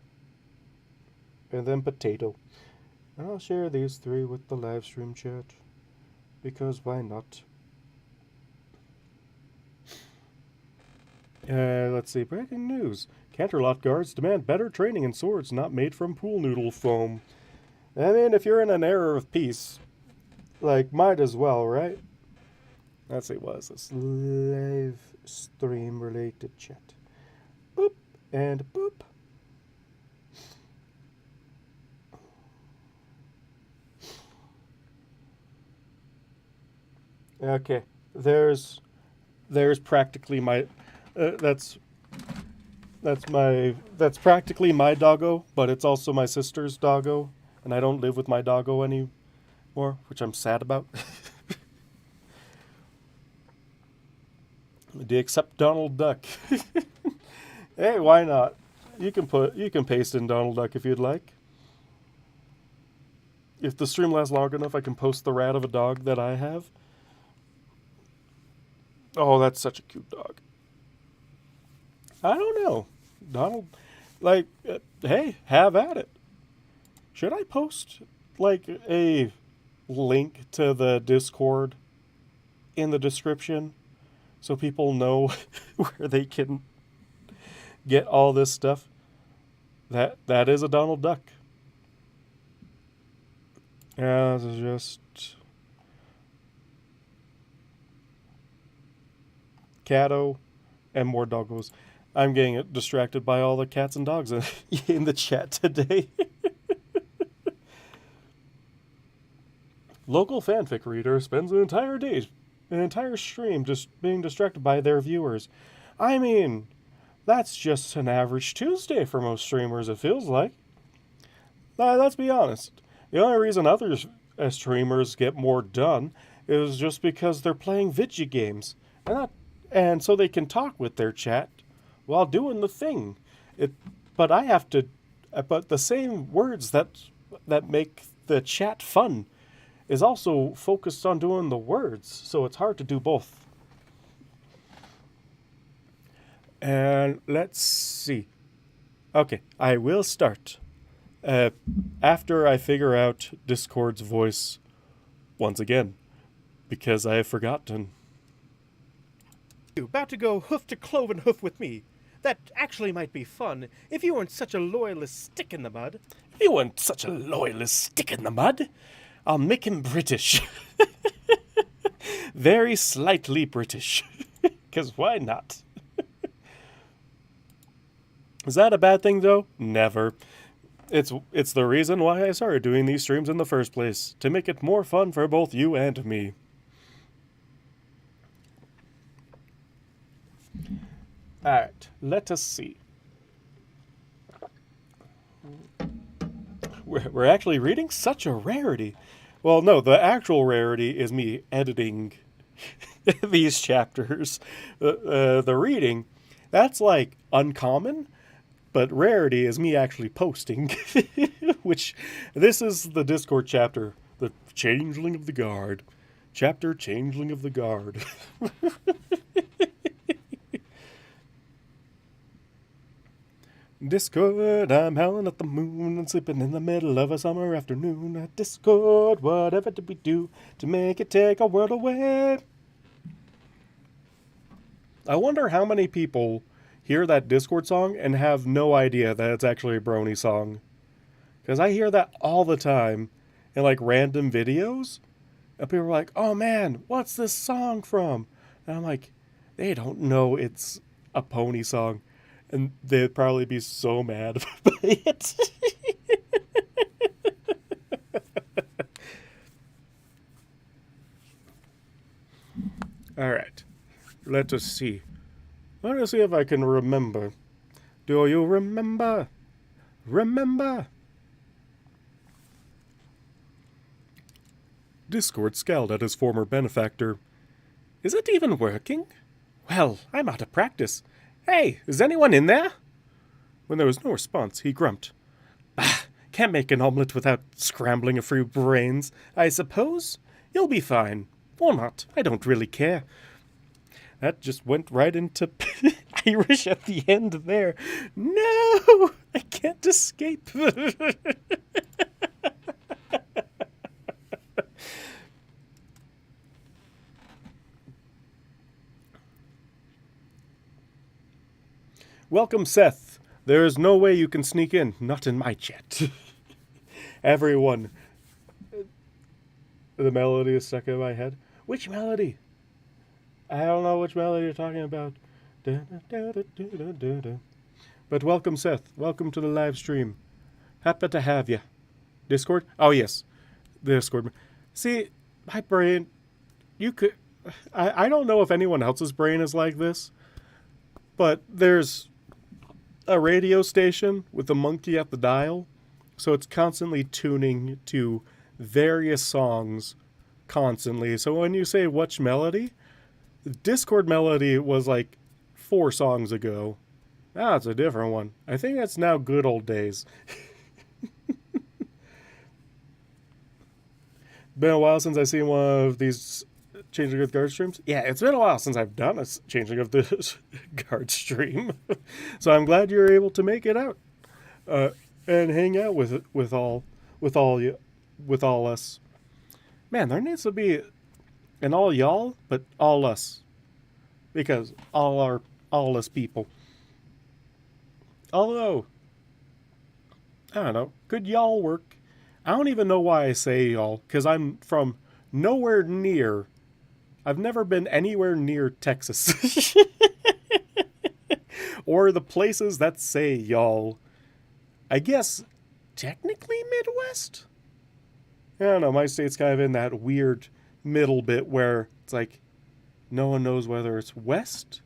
and then potato. And I'll share these three with the live stream chat, because why not? Let's see. Breaking news. Canterlot guards demand better training in swords not made from pool noodle foam. I mean, if you're in an era of peace, like, might as well, right? Let's see, what is this? Live stream related chat. Boop and boop. Okay, there's practically my that's practically my doggo, but it's also my sister's doggo, and I don't live with my doggo anymore, which I'm sad about. Do you accept Donald Duck? Hey, why not? You can paste in Donald Duck if you'd like. If the stream lasts long enough, I can post the rat of a dog that I have. Oh, that's such a cute dog. I don't know. Donald, like, hey, have at it. Should I post, like, a link to the Discord in the description so people know where they can get all this stuff? That is a Donald Duck. Yeah, this is just Catto and more doggos. I'm getting distracted by all the cats and dogs in the chat today. Local fanfic reader spends an entire stream just being distracted by their viewers. I mean, that's just an average Tuesday for most streamers, it feels like. Let's be honest. The only reason other streamers get more done is just because they're playing video games. And so they can talk with their chat while doing the thing. But the same words that make the chat fun is also focused on doing the words, so it's hard to do both. And let's see. Okay, I will start. After I figure out Discord's voice once again, because I have forgotten. You about to go hoof to cloven hoof with me? That actually might be fun if you weren't such a loyalist stick in the mud. If you weren't such a loyalist stick in the mud, I'll make him British. Very slightly British. Because why not? Is that a bad thing, though? Never. It's the reason why I started doing these streams in the first place, to make it more fun for both you and me. Alright, let us see. We're actually reading? Such a rarity. Well, no, the actual rarity is me editing these chapters. The reading, that's like uncommon, but rarity is me actually posting. Which, this is the Discord chapter, the Changeling of the Guard. Chapter Changeling of the Guard. Discord, I'm howling at the moon and sleeping in the middle of a summer afternoon. At Discord, whatever did we do to make it take our world away? I wonder how many people hear that Discord song and have no idea that it's actually a Brony song. Because I hear that all the time in like random videos. And people are like, oh man, what's this song from? And I'm like, they don't know it's a pony song. And they'd probably be so mad by it. Alright. Let us see. Let us see if I can remember. Do you remember? Remember? Discord scowled at his former benefactor. Is it even working? Well, I'm out of practice. Hey, is anyone in there? When there was no response, he grumped. Bah, can't make an omelet without scrambling a few brains, I suppose. You'll be fine. Or not, I don't really care. That just went right into Irish at the end there. No, I can't escape. Welcome, Seth. There is no way you can sneak in. Not in my chat. Everyone. The melody is stuck in my head. Which melody? I don't know which melody you're talking about. But welcome, Seth. Welcome to the live stream. Happy to have you. Discord? Oh, yes. Discord. See, my brain... You could... I don't know if anyone else's brain is like this, but there's a radio station with a monkey at the dial, so it's constantly tuning to various songs constantly. So when you say which melody, the Discord melody was like 4 songs ago. Ah, it's a different one. I think that's now Good Old Days. Been a while since I've seen one of these Changing of the Guard streams? Yeah, it's been a while since I've done a Changing of the Guard stream. So I'm glad you're able to make it out. And hang out with all us. Man, there needs to be an all y'all, but all us. Because all us people. Although, I don't know, could y'all work? I don't even know why I say y'all, because I'm from nowhere near. I've never been anywhere near Texas. Or the places that say y'all. I guess, technically Midwest? I don't know, my state's kind of in that weird middle bit where it's like, no one knows whether it's West,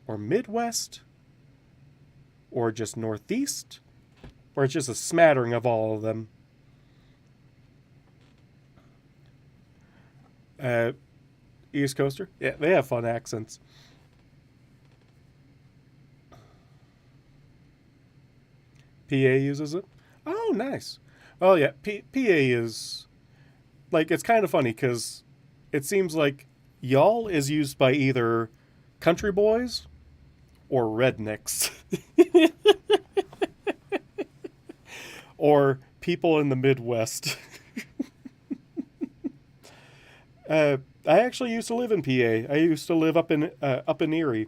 or Midwest, or just Northeast, or it's just a smattering of all of them. East Coaster? Yeah, they have fun accents. PA uses it? Oh, nice. Oh yeah, PA is like it's kind of funny because it seems like y'all is used by either country boys or rednecks or people in the Midwest. I actually used to live in PA. I used to live up in Erie.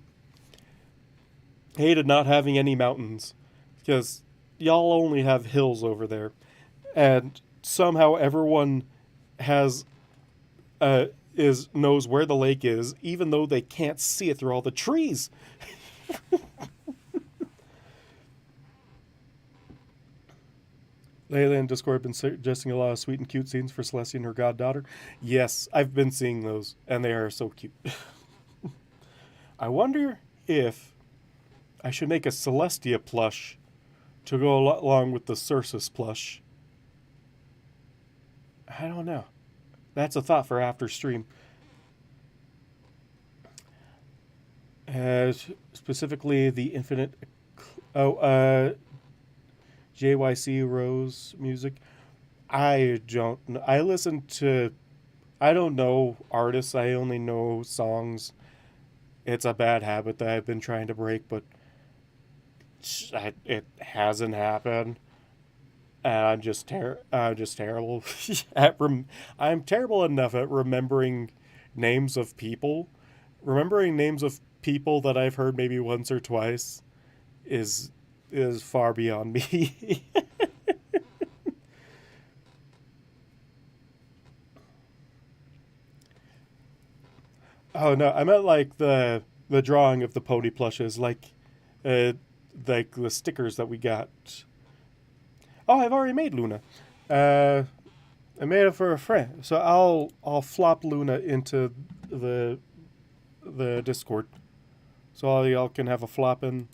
Hated not having any mountains because y'all only have hills over there, and somehow everyone has is knows where the lake is, even though they can't see it through all the trees. Layla and Discord have been suggesting a lot of sweet and cute scenes for Celestia and her goddaughter. Yes, I've been seeing those, and they are so cute. I wonder if I should make a Celestia plush to go along with the Cersus plush. I don't know. That's a thought for after stream. Specifically, the Infinite. JYC Rose music. I don't know. I listen to. I don't know artists. I only know songs. It's a bad habit that I've been trying to break, but it hasn't happened. And I'm just terrible I'm terrible enough at remembering names of people. Remembering names of people that I've heard maybe once or twice is far beyond me. Oh no, I meant like the drawing of the pony plushes, uh, like the stickers that we got. Oh, I've already made Luna. Uh, I made it for a friend, so I'll flop Luna into the Discord, so all y'all can have a flopping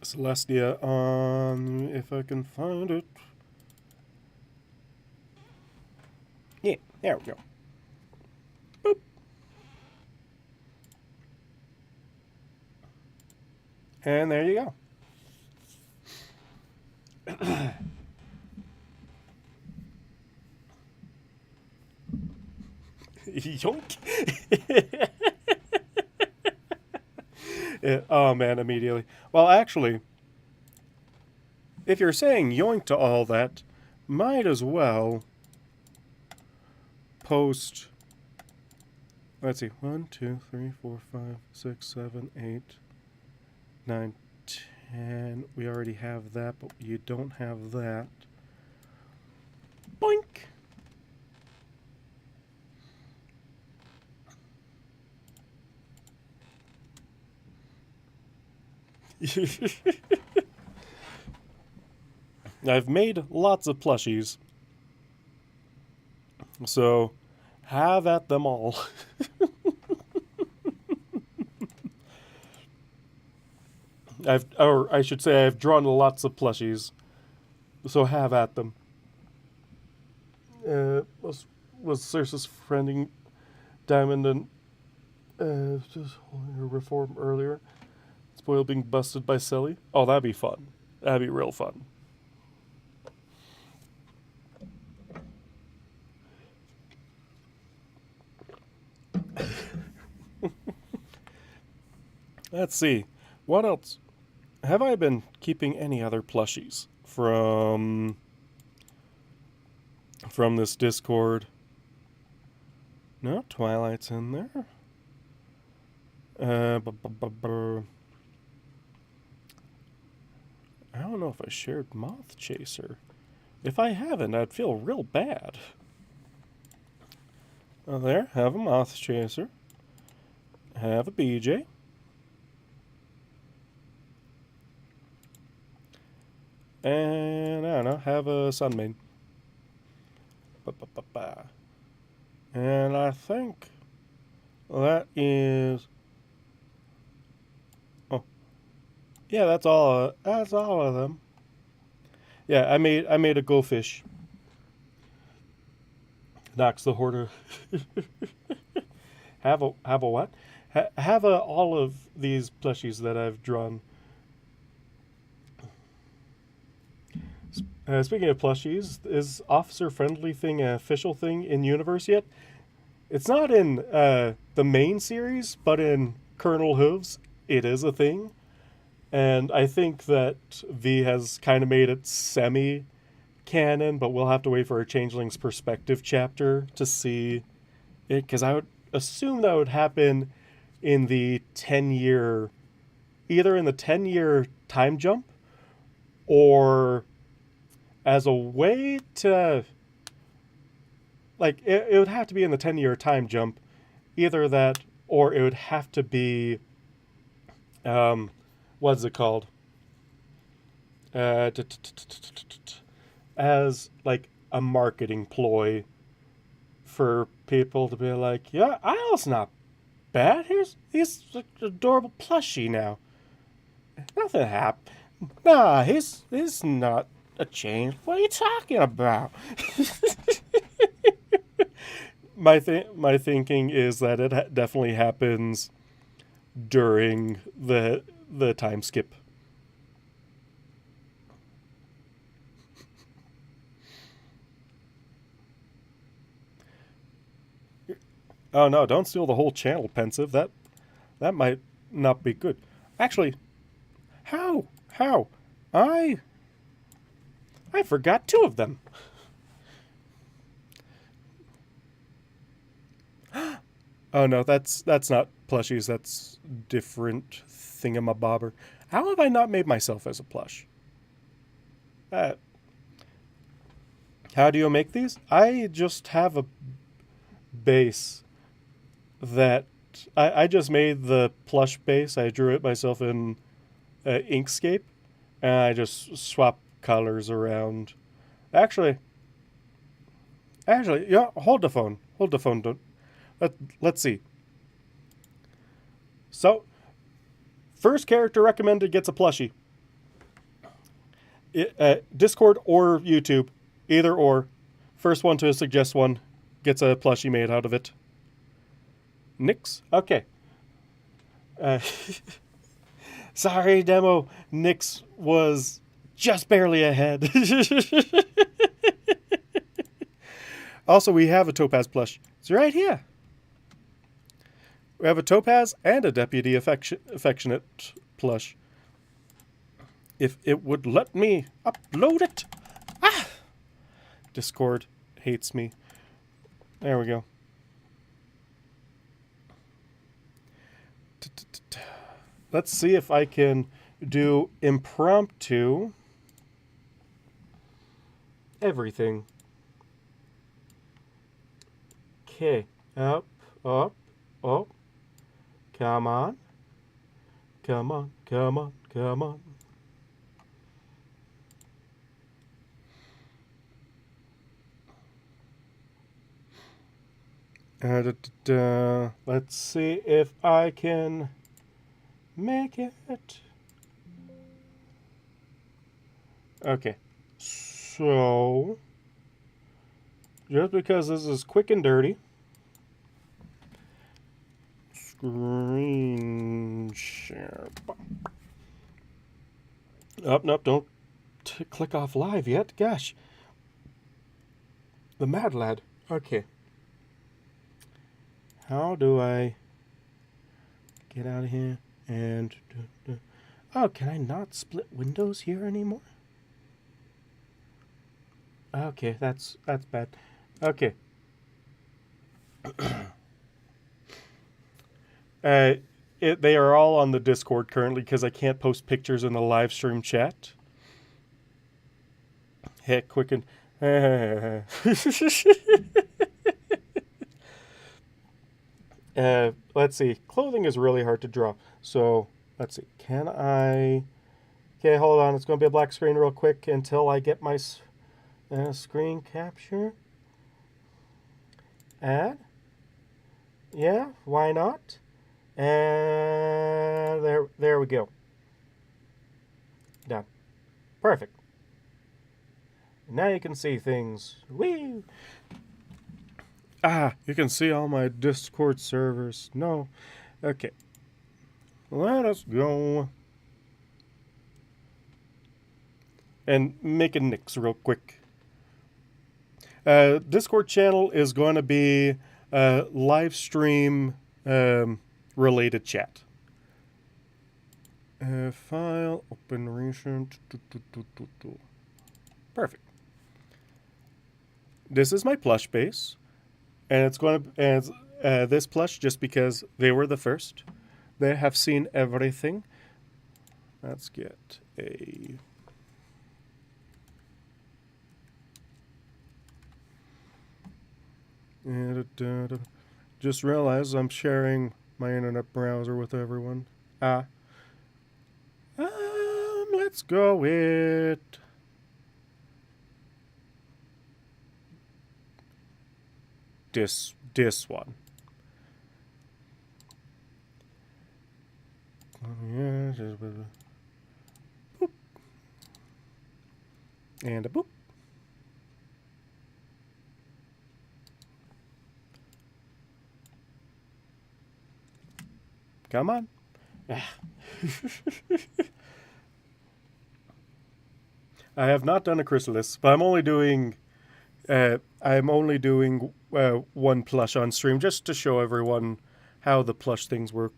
Celestia on if I can find it. Yeah, there we go. Boop. And there you go. Yoink. Oh man, immediately. Well, actually, if you're saying yoink to all that, might as well post. Let's see. 1, 2, 3, 4, 5, 6, 7, 8, 9, 10. We already have that, but you don't have that. Boink! I've made lots of plushies, so have at them all. Or I should say, I've drawn lots of plushies, so have at them. Was Cersei's friending Diamond and just reform earlier? Spoil being busted by Selly. Oh, that'd be fun. That'd be real fun. Let's see. What else? Have I been keeping any other plushies from this Discord? No, Twilight's in there. I don't know if I shared Moth Chaser. If I haven't, I'd feel real bad. Oh, there, have a Moth Chaser. Have a BJ. And I don't know, have a Sunmaid. And I think that is. Oh, yeah, that's all. That's all of them. Yeah, I made a Go Fish. Knocks the hoarder. Have a what? Have a all of these plushies that I've drawn. Speaking of plushies, is Officer Friendly thing an official thing in universe yet? It's not in the main series, but in Colonel Hooves, it is a thing. And I think that V has kind of made it semi canon, but we'll have to wait for a Changeling's Perspective chapter to see it, because I would assume that would happen in the 10-year, either in the 10-year time jump or as a way to, like, it would have to be in the 10-year time jump, either that or it would have to be, what's it called? As like a marketing ploy for people to be like, yeah, Isle's not bad. He's like an adorable plushie now. Nothing happened. Nah, he's not a change. What are you talking about? My thinking is that it definitely happens during the time skip. Oh no! Don't steal the whole channel, Pensive. That might not be good. Actually, how? I forgot two of them. Oh no, that's not plushies. That's different thingamabobber. How have I not made myself as a plush? Uh, how do you make these? I just have a base that I just made the plush base. I drew it myself in Inkscape, and I just swap colors around. Actually, yeah. Hold the phone. Don't. Let's see. So, first character recommended gets a plushie. Discord or YouTube, either or. First one to suggest one gets a plushie made out of it. Nix? Okay. Sorry, demo. Nix was just barely ahead. Also, we have a Topaz plush. It's right here. We have a Topaz and a Deputy Affectionate plush. If it would let me upload it. Ah! Discord hates me. There we go. Let's see if I can do impromptu everything. Okay. Up. Come on. Let's see if I can make it. Okay. So, just because this is quick and dirty, screen share. Oh, nope, don't click off live yet. Gosh. The Mad Lad. Okay. How do I get out of here? And oh, can I not split windows here anymore? Okay, that's bad. Okay. They are all on the Discord currently because I can't post pictures in the live stream chat. Heck, quicken. Let's see. Clothing is really hard to draw. So, let's see. Can I... Okay, hold on. It's going to be a black screen real quick until I get my screen capture. Add. Yeah, why not? And there we go. Done. Perfect. Now you can see things. Whee! Ah, you can see all my Discord servers. No. Okay. Let us go. and make a nix real quick. Discord channel is going to be live stream related chat. File, open recent. Perfect. This is my plush base, and it's going to and this plush just because they were the first. They have seen everything. Let's get a. Just realized I'm sharing my internet browser with everyone. Let's go with this one. Boop. And a boop. Come on. I have not done a chrysalis, but I'm only doing one plush on stream just to show everyone how the plush things work.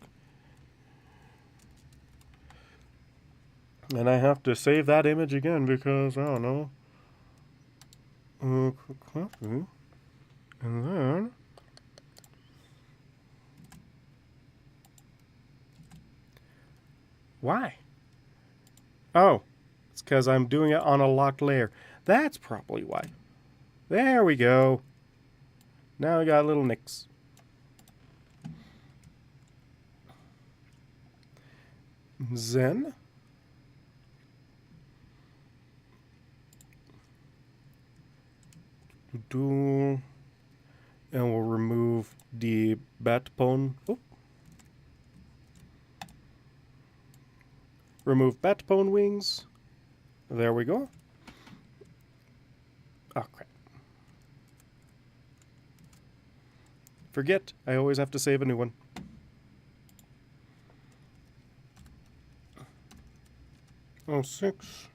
And I have to save that image again because I don't know. Copy. And then why? Oh, it's because I'm doing it on a locked layer. That's probably why. There we go. Now we got a little nix. Zen. And we'll remove the backbone. Oh. Remove backbone wings. There we go. Oh, crap. Forget, I always have to save a new one. Oh, 6.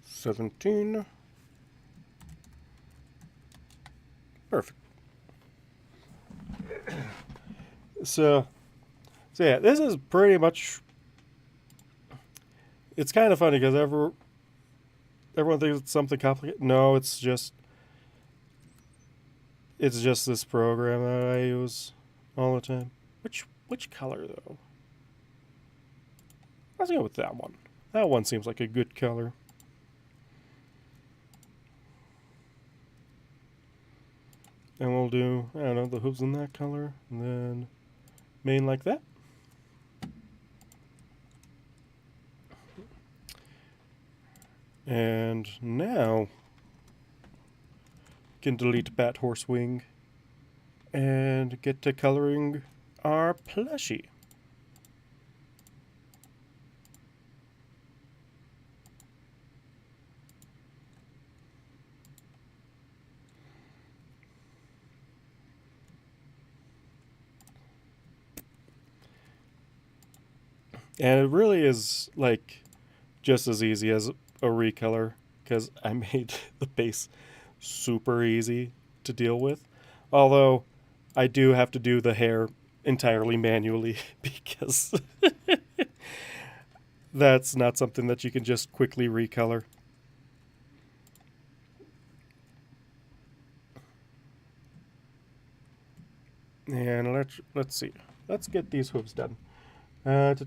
17. Perfect. So yeah, this is pretty much. It's kind of funny because everyone thinks it's something complicated. No, it's just this program that I use all the time. Which color though? Let's go with that one. That one seems like a good color. And we'll do, I don't know, the hooves in that color, and then mane like that. And now, we can delete bat horse wing and get to coloring our plushie. And it really is like just as easy as a recolor because I made the base super easy to deal with. Although I do have to do the hair entirely manually because that's not something that you can just quickly recolor. And let's see. Let's get these hooves done. Let's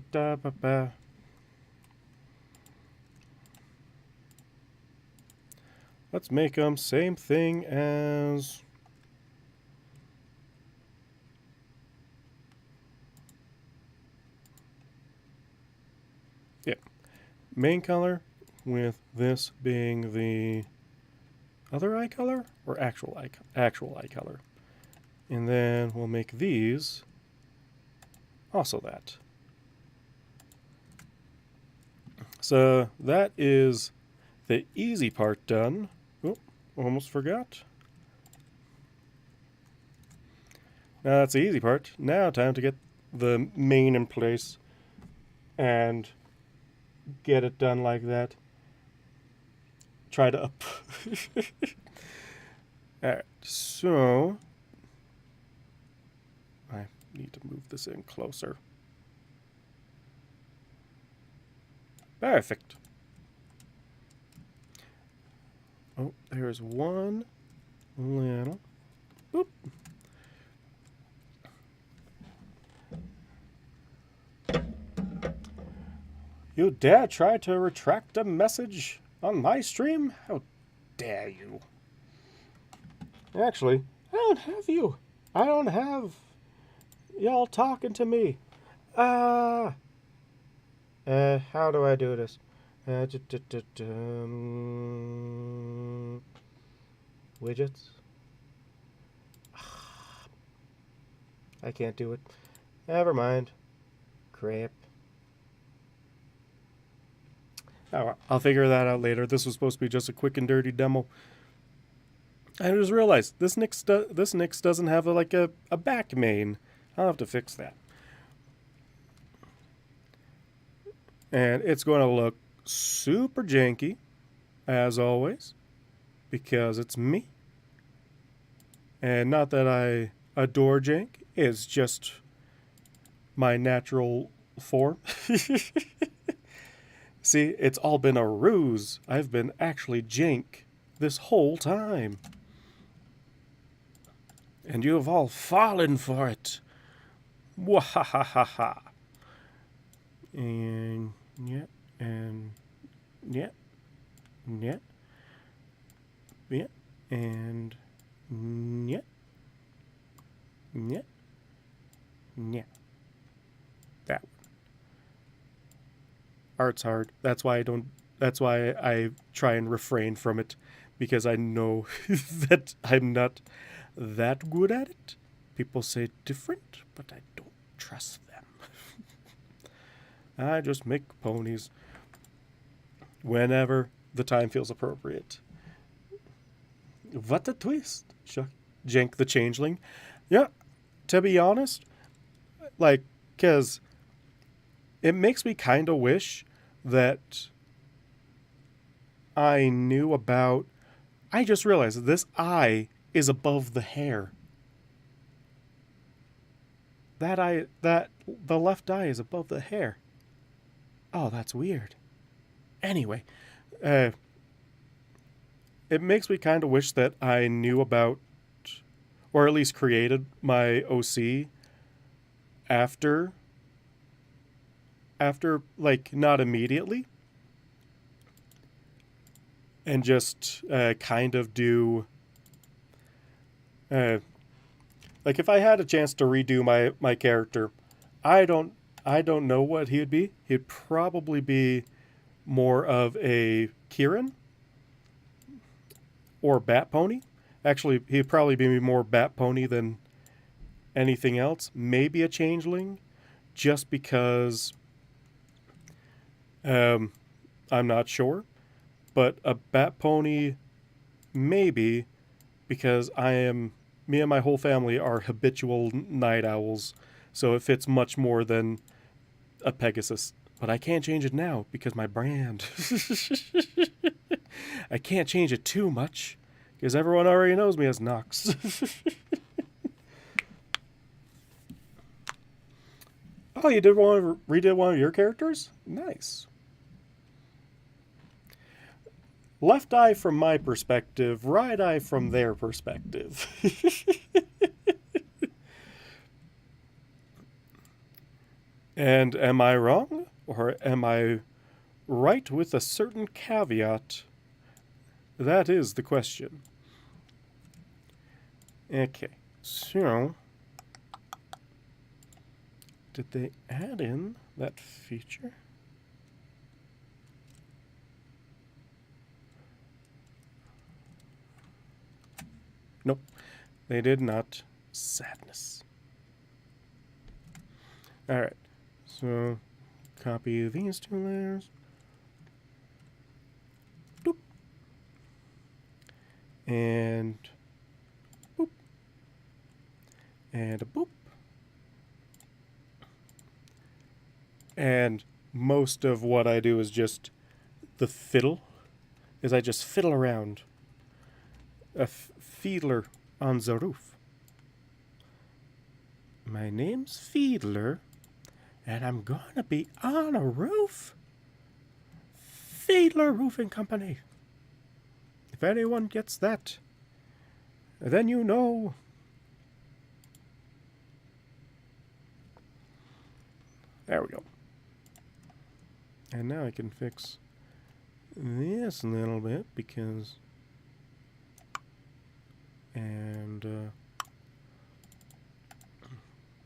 make them same thing as main color, with this being the other eye color or actual eye color. And then we'll make these also that. So that is the easy part done. Oh, almost forgot. Now that's the easy part. Now time to get the mane in place and get it done like that. try to up. Alright, so I need to move this in closer. Perfect. Oh, there's one little. Boop. You dare try to retract a message on my stream? How dare you? Actually, I don't have you. I don't have y'all talking to me. How do I do this? Widgets? I can't do it. Never mind. Crap. Oh, I'll figure that out later. This was supposed to be just a quick and dirty demo. I just realized this Nix doesn't have a back main. I'll have to fix that. And it's going to look super janky, as always, because it's me. And not that I adore jank, it's just my natural form. See, it's all been a ruse. I've been actually jank this whole time. And you have all fallen for it. Wahahaha. And yeah, and yeah, yeah, yeah, and yeah, yeah, yeah. That one. Art's hard. That's why I try and refrain from it, because I know that I'm not that good at it. People say different, but I don't trust them. I just make ponies whenever the time feels appropriate. What a twist. Jank the Changeling. Yeah, to be honest, because it makes me kind of wish that I knew about... I just realized that this eye is above the hair. The left eye is above the hair. Oh, that's weird. Anyway, it makes me kind of wish that I knew about, or at least created my OC after, not immediately, and just kind of do, if I had a chance to redo my character, I don't know what he would be. He'd probably be more of a Kieran or Bat Pony. Actually, he'd probably be more Bat Pony than anything else. Maybe a changeling, just because I'm not sure. But a Bat Pony, maybe, because me and my whole family are habitual night owls, so it fits much more than a Pegasus. But I can't change it now because my brand. I can't change it too much because everyone already knows me as Nox. Oh, you redid one of your characters? Nice. Left eye from my perspective, right eye from their perspective. And am I wrong? Or am I right with a certain caveat? That is the question. Okay, so did they add in that feature? Nope, they did not. Sadness. Alright, so copy these two layers. Boop. And boop. And a boop. And most of what I do is just the fiddle is I just fiddle around. A fiddler on the roof. My name's Fiddler, and I'm gonna be on a roof. Fiddler Roofing Company. If anyone gets that, then you know. There we go. And now I can fix this a little bit because... And,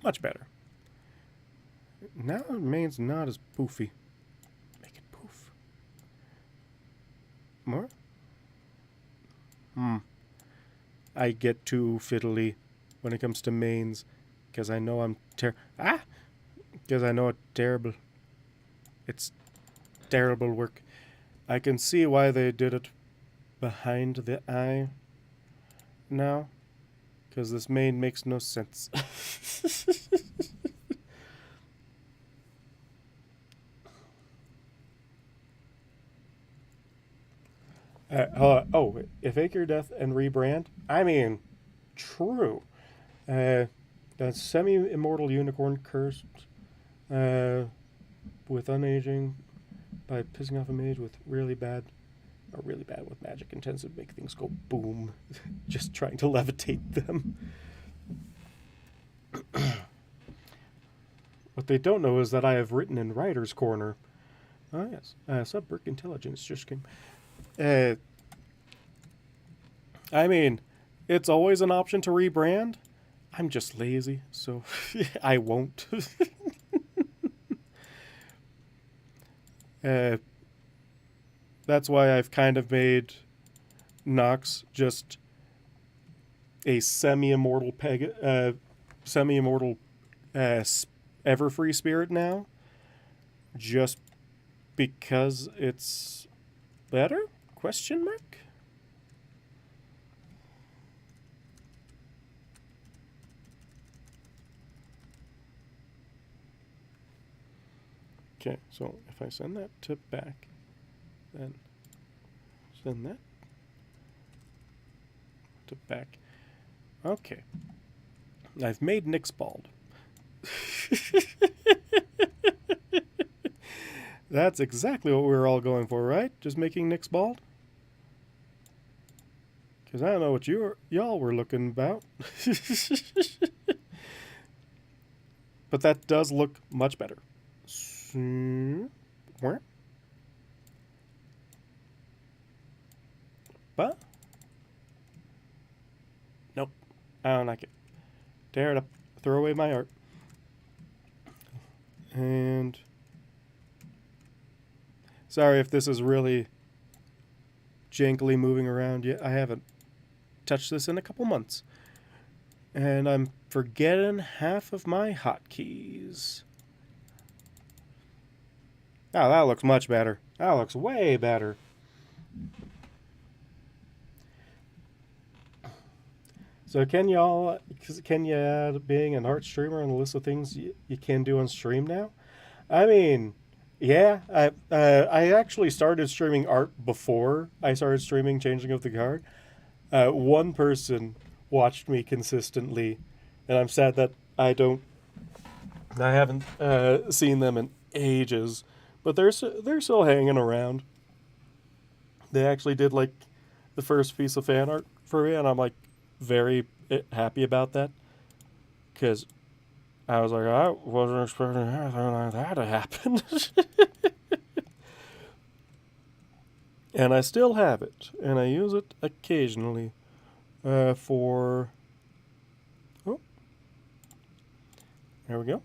much better. Now the main's not as poofy. Make it poof. More? I get too fiddly when it comes to mains because I know I'm because I know it's terrible. It's terrible work. I can see why they did it behind the eye now, because this main makes no sense. If Acre Death and rebrand, I mean, true. That semi-immortal unicorn cursed with unaging by pissing off a mage with really bad with magic intensive, make things go boom. Just trying to levitate them. What they don't know is that I have written in Writer's Corner. Oh yes, Subbrick Intelligence just came. I mean, it's always an option to rebrand. I'm just lazy, so I won't. That's why I've kind of made Nox just a semi-immortal Everfree spirit now, just because it's better? Question mark? Okay, so if I send that to back, then send that to back. Okay. I've made Nyx bald. That's exactly what we were all going for, right? Just making Nyx bald? Because I don't know what y'all were looking about. But that does look much better. Where? But? Nope. I don't like it. Tear it up. Throw away my art. And... Sorry if this is really jankily moving around yet. I haven't touched this in a couple months. And I'm forgetting half of my hotkeys. Oh, that looks much better. That looks way better. So can you add being an art streamer on the list of things you can do on stream now? I mean, yeah, I actually started streaming art before I started streaming Changing of the Guard. One person watched me consistently, and I'm sad that I haven't seen them in ages, but they're still hanging around. They actually did like the first piece of fan art for me, and I'm like very happy about that, because I was like, I wasn't expecting anything like that to happen. And I still have it, and I use it occasionally for... Oh, there we go.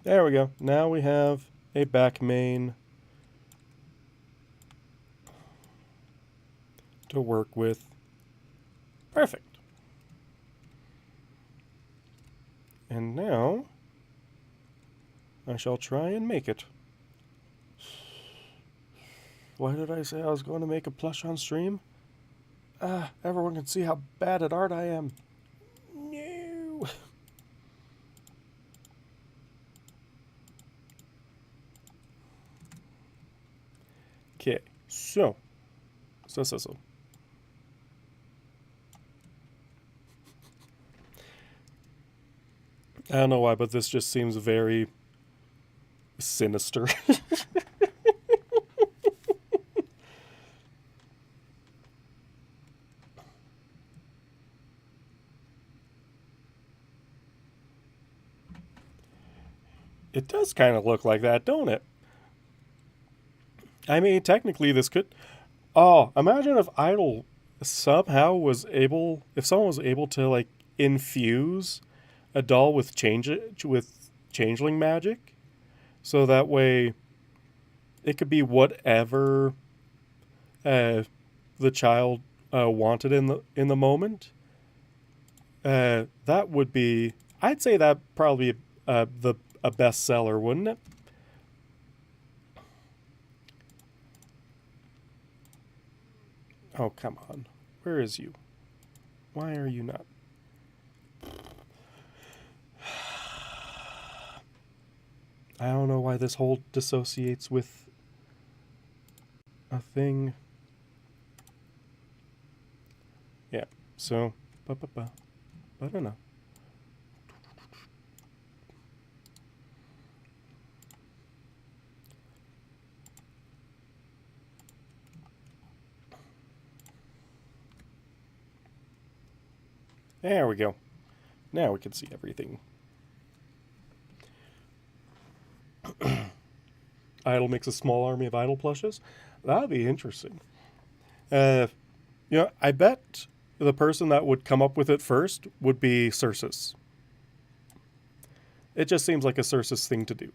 There we go. Now we have a back main to work with. Perfect. And now I shall try and make it. Why did I say I was going to make a plush on stream? Everyone can see how bad at art I am. Okay, so. I don't know why, but this just seems very sinister. It does kind of look like that, don't it? I mean, technically, this could. Oh, imagine if Idol somehow was able, if someone was able to like infuse a doll with changeling magic, so that way it could be whatever uh, the child wanted in the moment. That would be, I'd say that probably the a bestseller, wouldn't it? Oh, come on. Where is you? Why are you not? I don't know why this whole dissociates with a thing. Yeah, so, I don't know. There we go. Now we can see everything. Idol makes a small army of idol plushes. That'd be interesting. Uh, I bet the person that would come up with it first would be Cirsus. It just seems like a Cirsus thing to do.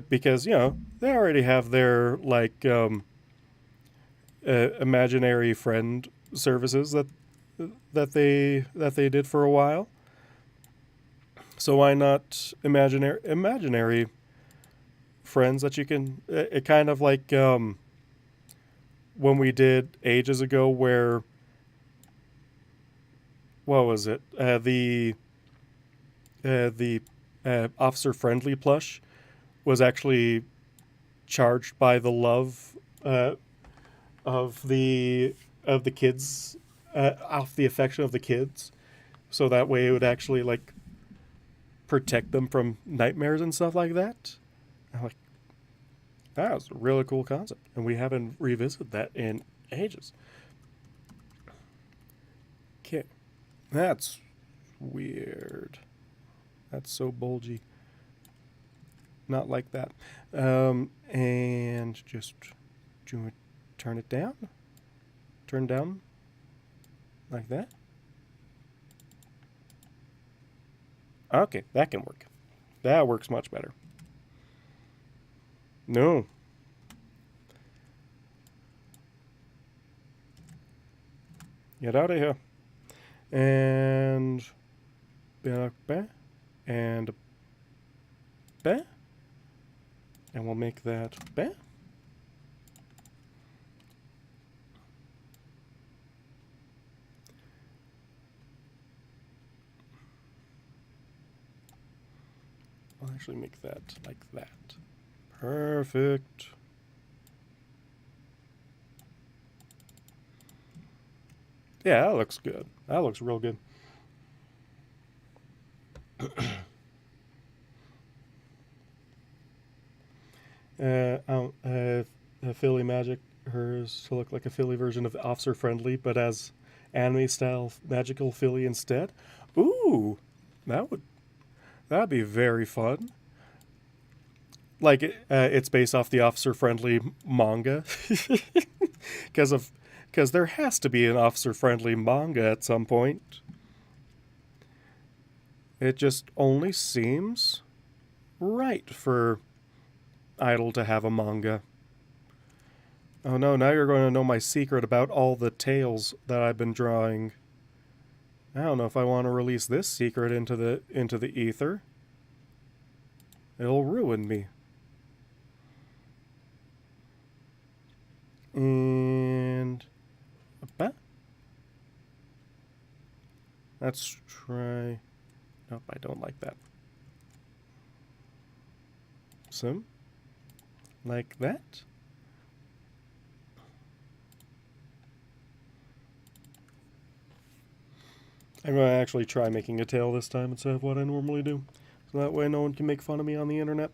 Because, they already have their, like, imaginary friend services that they did for a while. So why not imaginary friends that you can? It kind of like when we did ages ago, where what was it? The officer friendly plush was actually charged by the love of the kids, off the affection of the kids, so that way it would actually like protect them from nightmares and stuff like that. I'm like, that was a really cool concept, and we haven't revisited that in ages. Okay, that's weird. That's so bulgy. Not like that. And just do you want to turn it down? Turn down like that. Okay, that can work. That works much better. No. Get out of here. And and and we'll make that I'll actually make that like that. Perfect. Yeah, that looks good. That looks real good. Philly Magic, hers to look like a Philly version of Officer Friendly, but as anime style magical Philly instead. Ooh, that would that'd be very fun. Like it's based off the Officer Friendly manga, because of because there has to be an Officer Friendly manga at some point. It just only seems right for Idol to have a manga. Oh no, now you're going to know my secret about all the tales that I've been drawing. I don't know if I want to release this secret into the ether. It'll ruin me. And Let's try... Nope, I don't like that. Some. Like that. I'm going to actually try making a tail this time instead of what I normally do. So that way no one can make fun of me on the internet.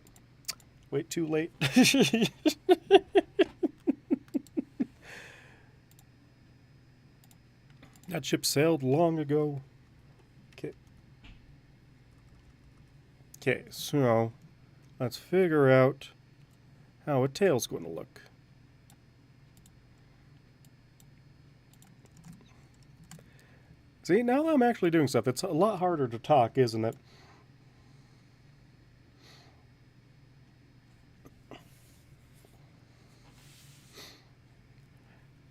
Wait, too late. That ship sailed long ago. Okay. Okay, so let's figure out how a tail's going to look. See, now that I'm actually doing stuff, it's a lot harder to talk, isn't it?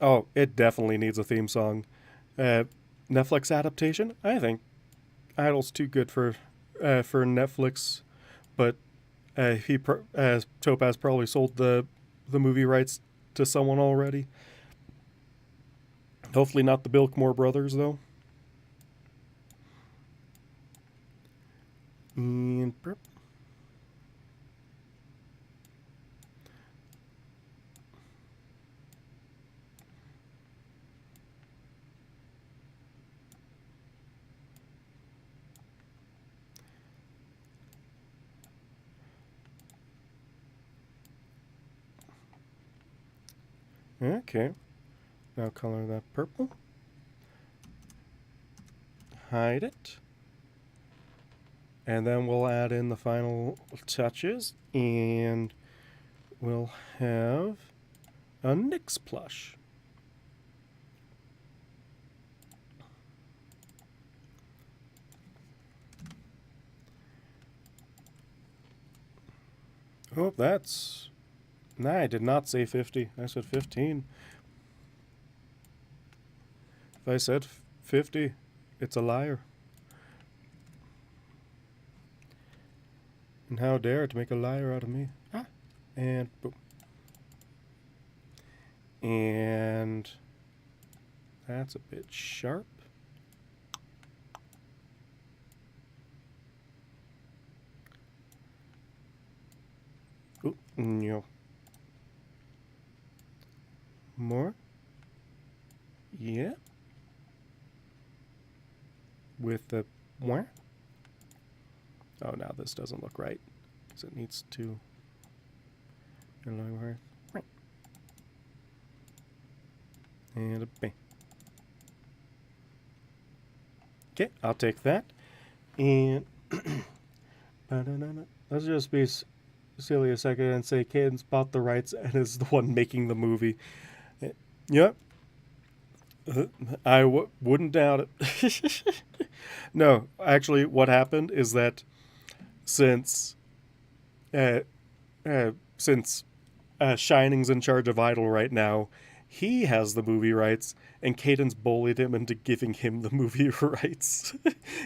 Oh, it definitely needs a theme song. Netflix adaptation? I think Idol's too good for Netflix, but Topaz probably sold the movie rights to someone already. Hopefully not the Bilkmore brothers, though. And okay. Now color that purple. Hide it. And then we'll add in the final touches, and we'll have a Nyx plush. Oh, that's... Nah, I did not say 50. I said 15. If I said 50, it's a liar. And how dare it to make a liar out of me. Ah. And boom. And that's a bit sharp. Ooh, no. More. Yeah. With the where? Oh, now this doesn't look right. Because it needs to... And a bang. Okay, I'll take that. And... Let's just be silly a second and say Cadence bought the rights and is the one making the movie. Yep. I wouldn't doubt it. No, actually, what happened is that since Shining's in charge of Idol right now, he has the movie rights, and Cadence bullied him into giving him the movie rights,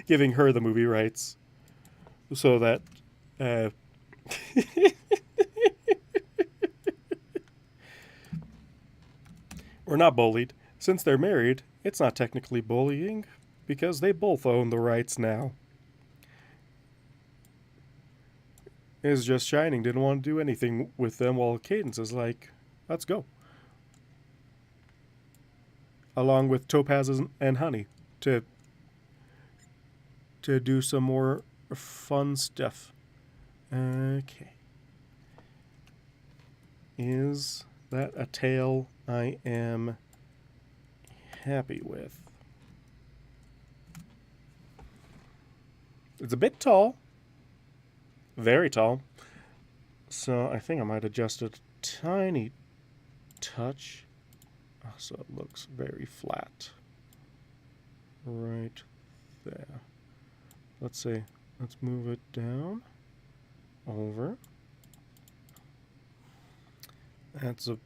giving her the movie rights, so that. Or not bullied. Since they're married, it's not technically bullying, because they both own the rights now. It's just Shining didn't want to do anything with them, while Cadence is like, let's go. Along with Topaz and Honey to do some more fun stuff. Okay. Is that a tail I am happy with? It's a bit tall. Very tall. So I think I might adjust it a tiny touch. So it looks very flat. Right there. Let's move it down. Over. That's a...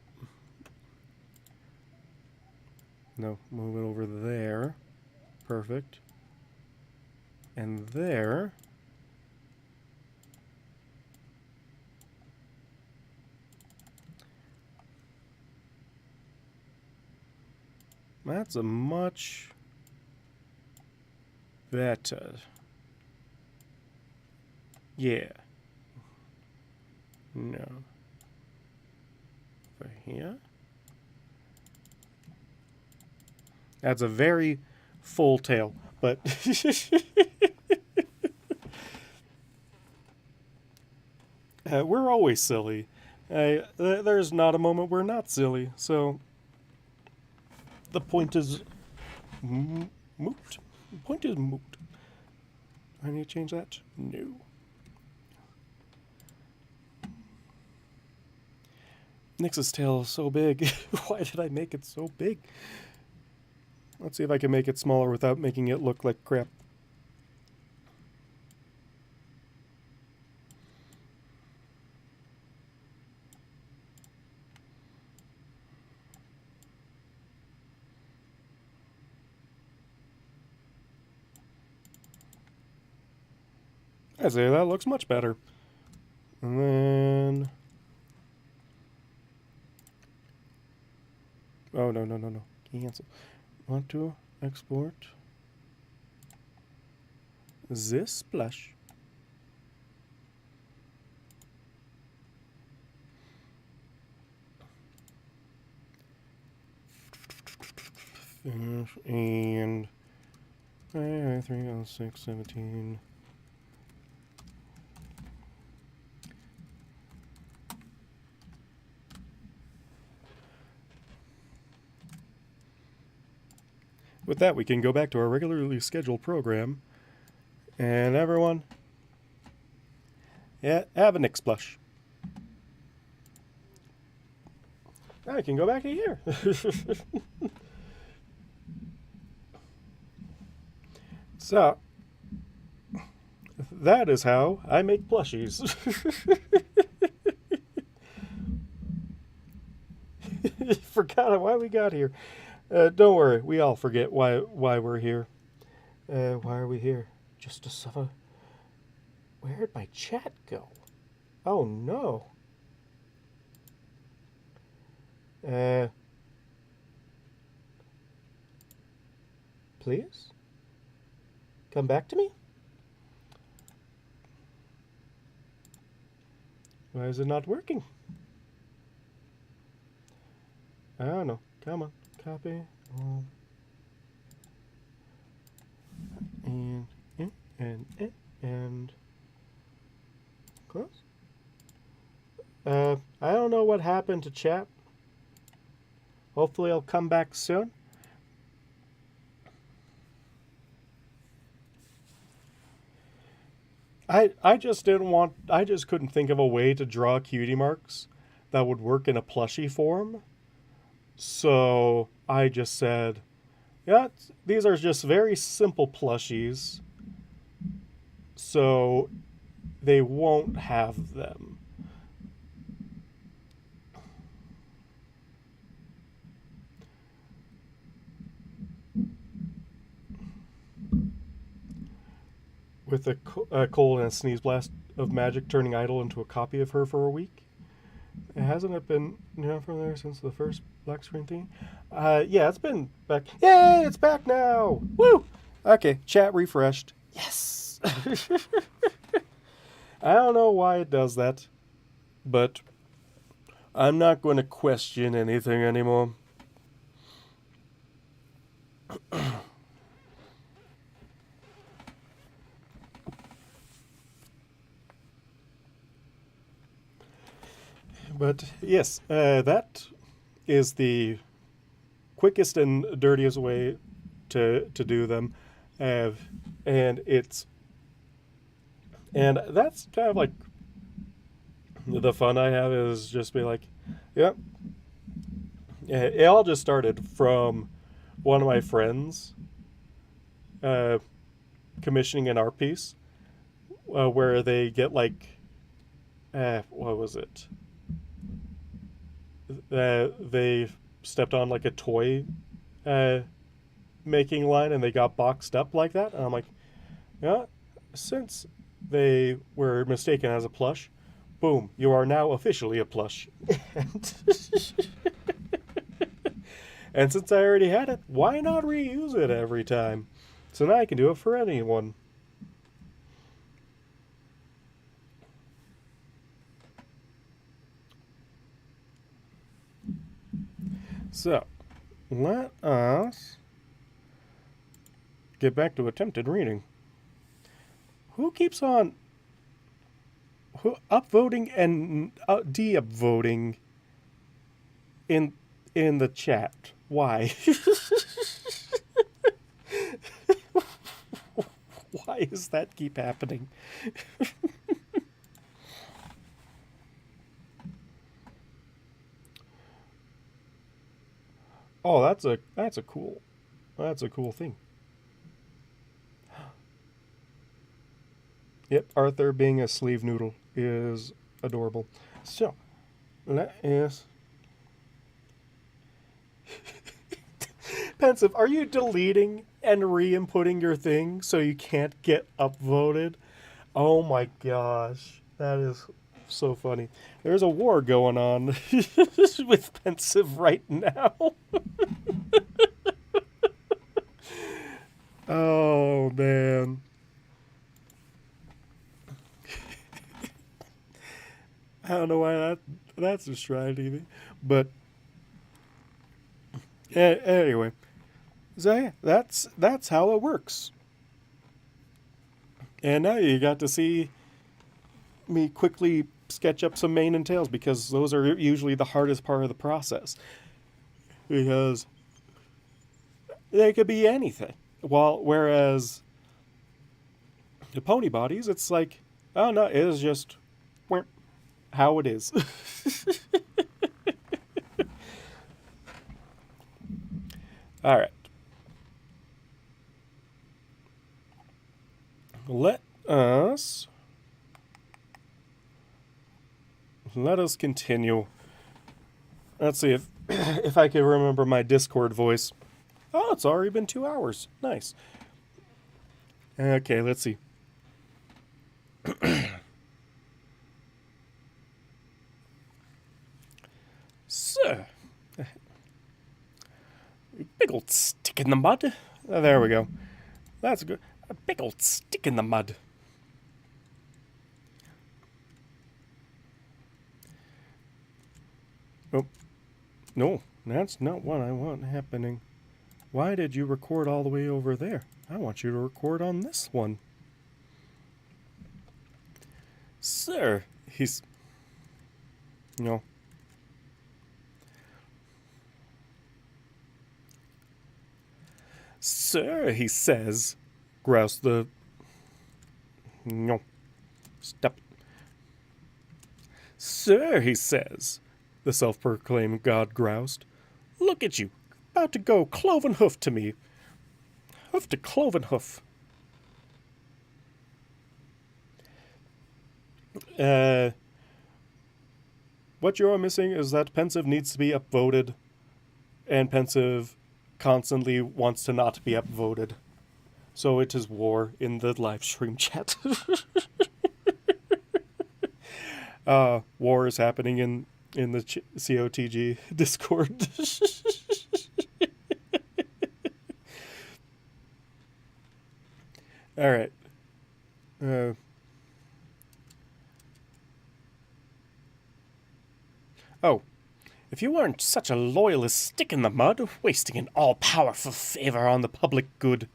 No, move it over there. Perfect. And there. That's a much better. Yeah. No. Over here. That's a very full tail, but we're always silly. There's not a moment we're not silly, so the point is moot. The point is moot. I need to change that? No. Nyx's tail is so big. Why did I make it so big? Let's see if I can make it smaller without making it look like crap. I say that looks much better. And then... Oh, no. Cancel. Want to export this splash. Finish and 3, 6, 17. With that, we can go back to our regularly scheduled program. And everyone, yeah, have a Nyx blush. Now I can go back to here. So, that is how I make plushies. Forgot why we got here. Don't worry, we all forget why we're here. Why are we here? Just to suffer. Where did my chat go? Oh no. Please? Come back to me? Why is it not working? I don't know. Come on. Copy. And close. I don't know what happened to chat. Hopefully I'll come back soon. I just couldn't think of a way to draw cutie marks that would work in a plushie form. So I just said, yeah, these are just very simple plushies. So they won't have them. With a cold and a sneeze blast of magic turning idol into a copy of her for a week. Hasn't it been from there since the first black screen thing? Yeah, it's been back. Yay, it's back now! Woo! Okay, chat refreshed. Yes! I don't know why it does that, but I'm not going to question anything anymore. But yes, that is the quickest and dirtiest way to do them, and that's kind of like the fun I have is just be like, yep. It all just started from one of my friends commissioning an art piece where they get like, what was it? They stepped on like a toy making line and they got boxed up like that. And I'm like, yeah, since they were mistaken as a plush, boom, you are now officially a plush. And since I already had it, why not reuse it every time? So now I can do it for anyone. So, let us get back to attempted reading. Who keeps on upvoting and de-upvoting in the chat? Why? Why does that keep happening? Oh, that's a cool thing. Yep, Arthur being a sleeve noodle is adorable. So, let us. Pensive, are you deleting and re-inputting your thing so you can't get upvoted? Oh my gosh, that is so funny. There's a war going on with Pensive right now. Oh man. I don't know why that's distracting me, but anyway, so yeah, that's how it works. And now you got to see me quickly sketch up some mane and tails because those are usually the hardest part of the process. Because they could be anything. Whereas the pony bodies, it's like, oh no, it is just how it is. All right. Let us continue. Let's see if if I can remember my Discord voice. Oh, it's already been 2 hours. Nice. Okay, let's see. So, big old stick in the mud. There we go. That's good. A big old stick in the mud. Oh, no, that's not what I want happening. Why did you record all the way over there? I want you to record on this one. Sir, he's... No. Sir, he says, groused the... No. Stop. Sir, he says, the self-proclaimed god groused. Look at you, about to go cloven hoof to me. Hoof to cloven hoof. What you're missing is that Pensive needs to be upvoted, and Pensive constantly wants to not be upvoted. So it is war in the live stream chat. War is happening in the COTG Discord. All right. Oh, if you weren't such a loyalist stick in the mud, wasting an all-powerful favor on the public good,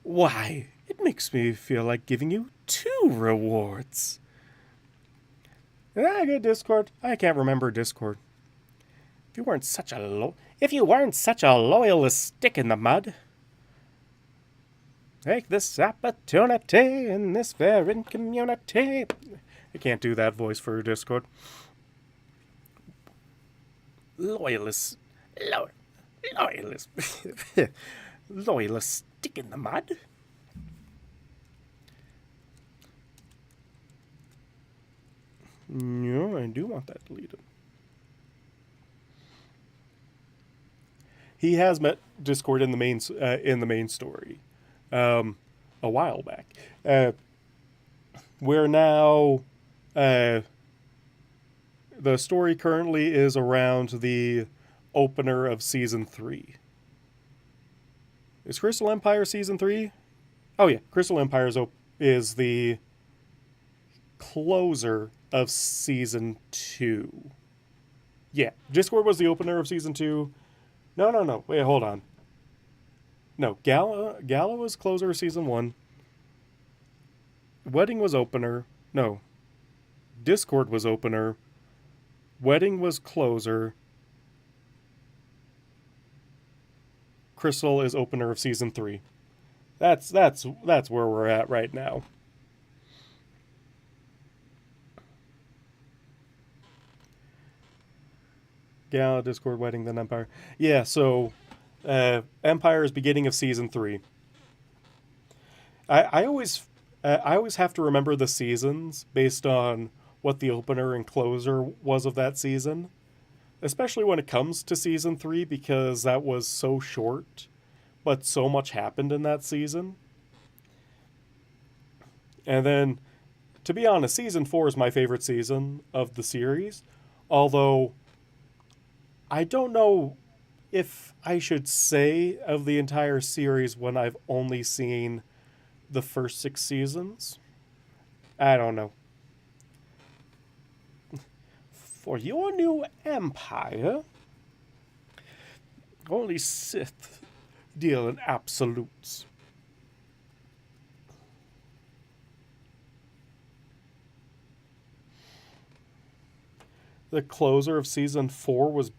why, it makes me feel like giving you 2 rewards. Good Discord. I can't remember Discord. If you weren't such a loyalist stick in the mud, take this opportunity in this very community. I can't do that voice for Discord. Loyalist stick in the mud. No, I do want that deleted. He has met Discord in the main story, a while back. We're now, the story currently is around the opener of season 3. Is Crystal Empire Season 3? Oh, yeah. Crystal Empire is the closer of Season 2. Yeah. Discord was the opener of Season 2. No. Wait, hold on. No, Gala was closer of Season 1. Wedding was opener. No. Discord was opener. Wedding was closer. Crystal is opener of Season 3. That's where we're at right now. Gala, Discord, Wedding, then Empire. Yeah, so Empire is beginning of Season 3. I always have to remember the seasons based on what the opener and closer was of that season, especially when it comes to Season 3, because that was so short, but so much happened in that season. And then, to be honest, Season 4 is my favorite season of the series, although I don't know if I should say of the entire series when I've only seen the first 6 seasons. I don't know. For your new empire, only Sith deal in absolutes. The closer of Season 4 was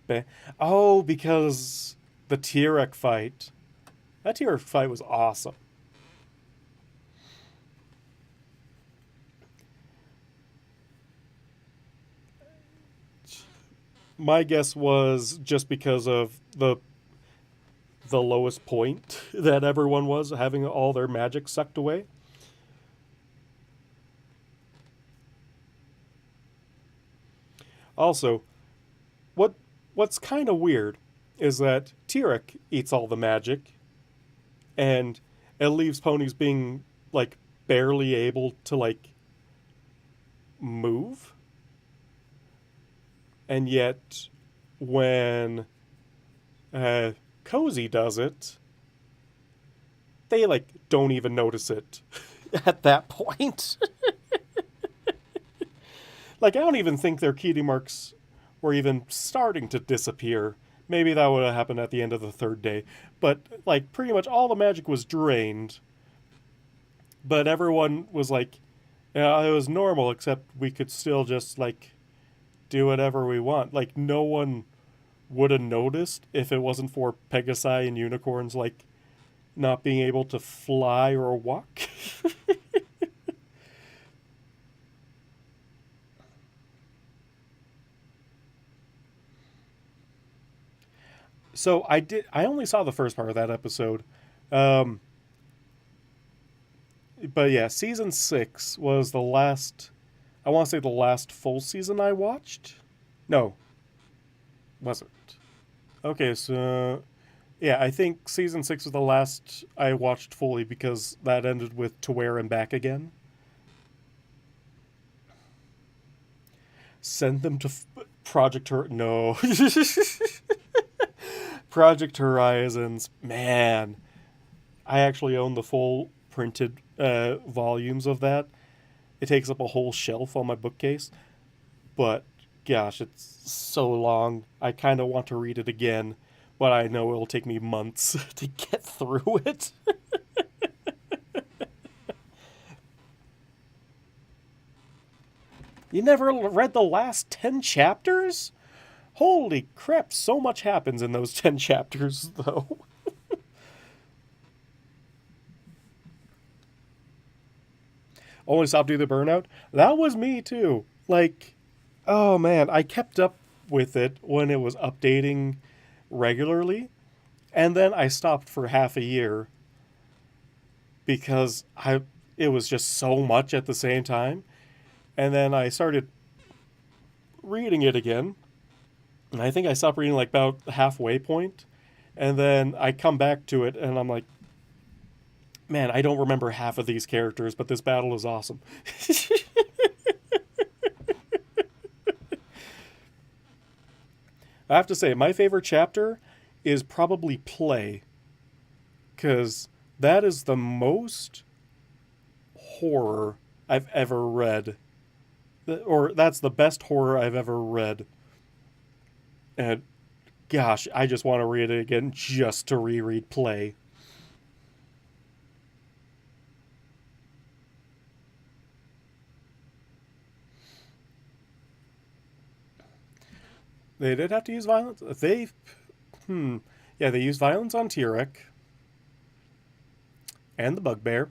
Oh, because the Tyrek fight. That Tyrek fight was awesome. My guess was just because of the lowest point that everyone was, having all their magic sucked away. Also, what's kind of weird is that Tyrek eats all the magic, and it leaves ponies being like barely able to like move. And yet, when Cozy does it, they like don't even notice it at that point. Like, I don't even think their cutie marks were even starting to disappear. Maybe that would have happened at the end of the 3rd day. But, like, pretty much all the magic was drained. But everyone was like, yeah, it was normal, except we could still just, like, do whatever we want. Like, no one would have noticed if it wasn't for Pegasi and unicorns, like, not being able to fly or walk. So I only saw the first part of that episode. Um, but yeah, Season 6 was the last, I want to say the last full season I watched. No, wasn't. Okay, so yeah, I think Season 6 was the last I watched fully because that ended with To Where and Back Again. Send them to Project No. Project Horizons. Man, I actually own the full printed volumes of that. It takes up a whole shelf on my bookcase. But gosh, it's so long. I kind of want to read it again, but I know it'll take me months to get through it. You never read the last 10 chapters? Holy crap, so much happens in those 10 chapters, though. Only Stop Do the Burnout? That was me, too. Like, oh man, I kept up with it when it was updating regularly, and then I stopped for half a year because it was just so much at the same time. And then I started reading it again. And I think I stopped reading like about the halfway point. And then I come back to it and I'm like, man, I don't remember half of these characters, but this battle is awesome. I have to say, my favorite chapter is probably Play. because that is the most horror I've ever read. Or that's the best horror I've ever read. And gosh, I just want to read it again just to reread Play. They did have to use violence. Yeah, they used violence on Tyrek and the Bugbear.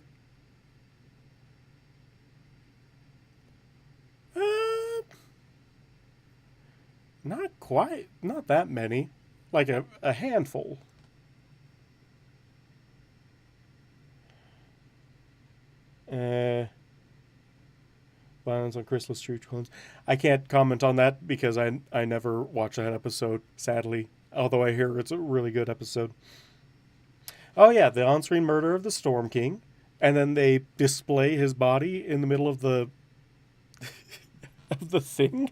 Uh, Not quite, not that many. Like a handful. Uh, Violence on Chrysalis True Clones. I can't comment on that because I never watched that episode, sadly. Although I hear it's a really good episode. Oh yeah, the on-screen murder of the Storm King, and then they display his body in the middle of the of the thing.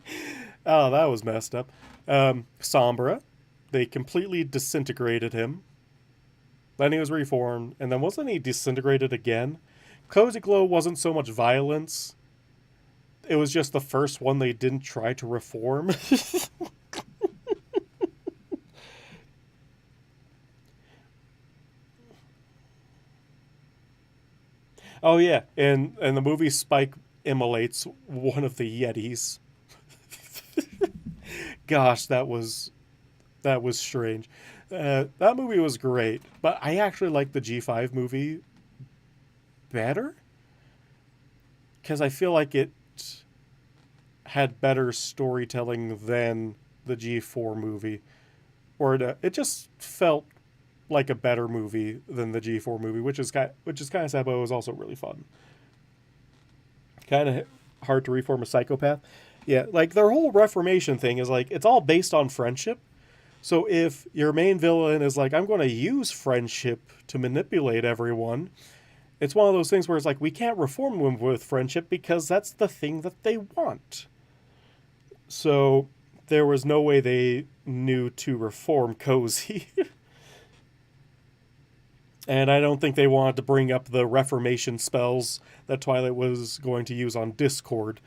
Oh, that was messed up. Sombra, they completely disintegrated him. Then he was reformed, and then wasn't he disintegrated again? Cozy Glow wasn't so much violence. It was just the first one they didn't try to reform. Oh yeah, and the movie Spike immolates one of the Yetis. Gosh, that was strange. That movie was great, but I actually like the G5 movie better because I feel like it had better storytelling than the G4 movie, or it just felt like a better movie than the G4 movie, which is kind of sad, but it was also really fun. Kind of hard to reform a psychopath. Yeah, like their whole reformation thing is like it's all based on friendship. So if your main villain is like, I'm going to use friendship to manipulate everyone, it's one of those things where it's like we can't reform them with friendship because that's the thing that they want. So there was no way they knew to reform Cozy. And I don't think they wanted to bring up the Reformation spells that Twilight was going to use on Discord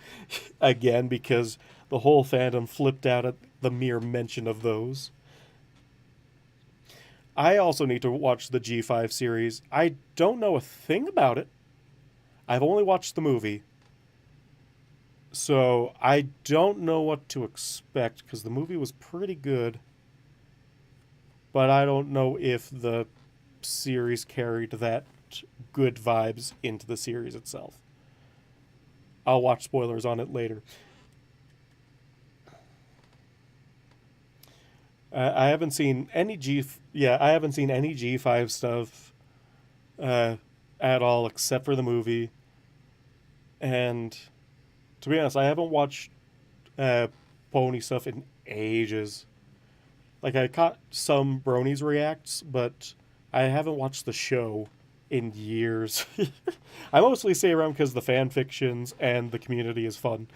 again because the whole fandom flipped out at the mere mention of those. I also need to watch the G5 series. I don't know a thing about it. I've only watched the movie. So I don't know what to expect because the movie was pretty good. But I don't know if the series carried that good vibes into the series itself. I'll watch spoilers on it later. I haven't seen any I haven't seen any G5 stuff uh, at all except for the movie. And to be honest, I haven't watched pony stuff in ages. Like I caught some bronies reacts, but I haven't watched the show in years. I mostly stay around because the fan fictions and the community is fun.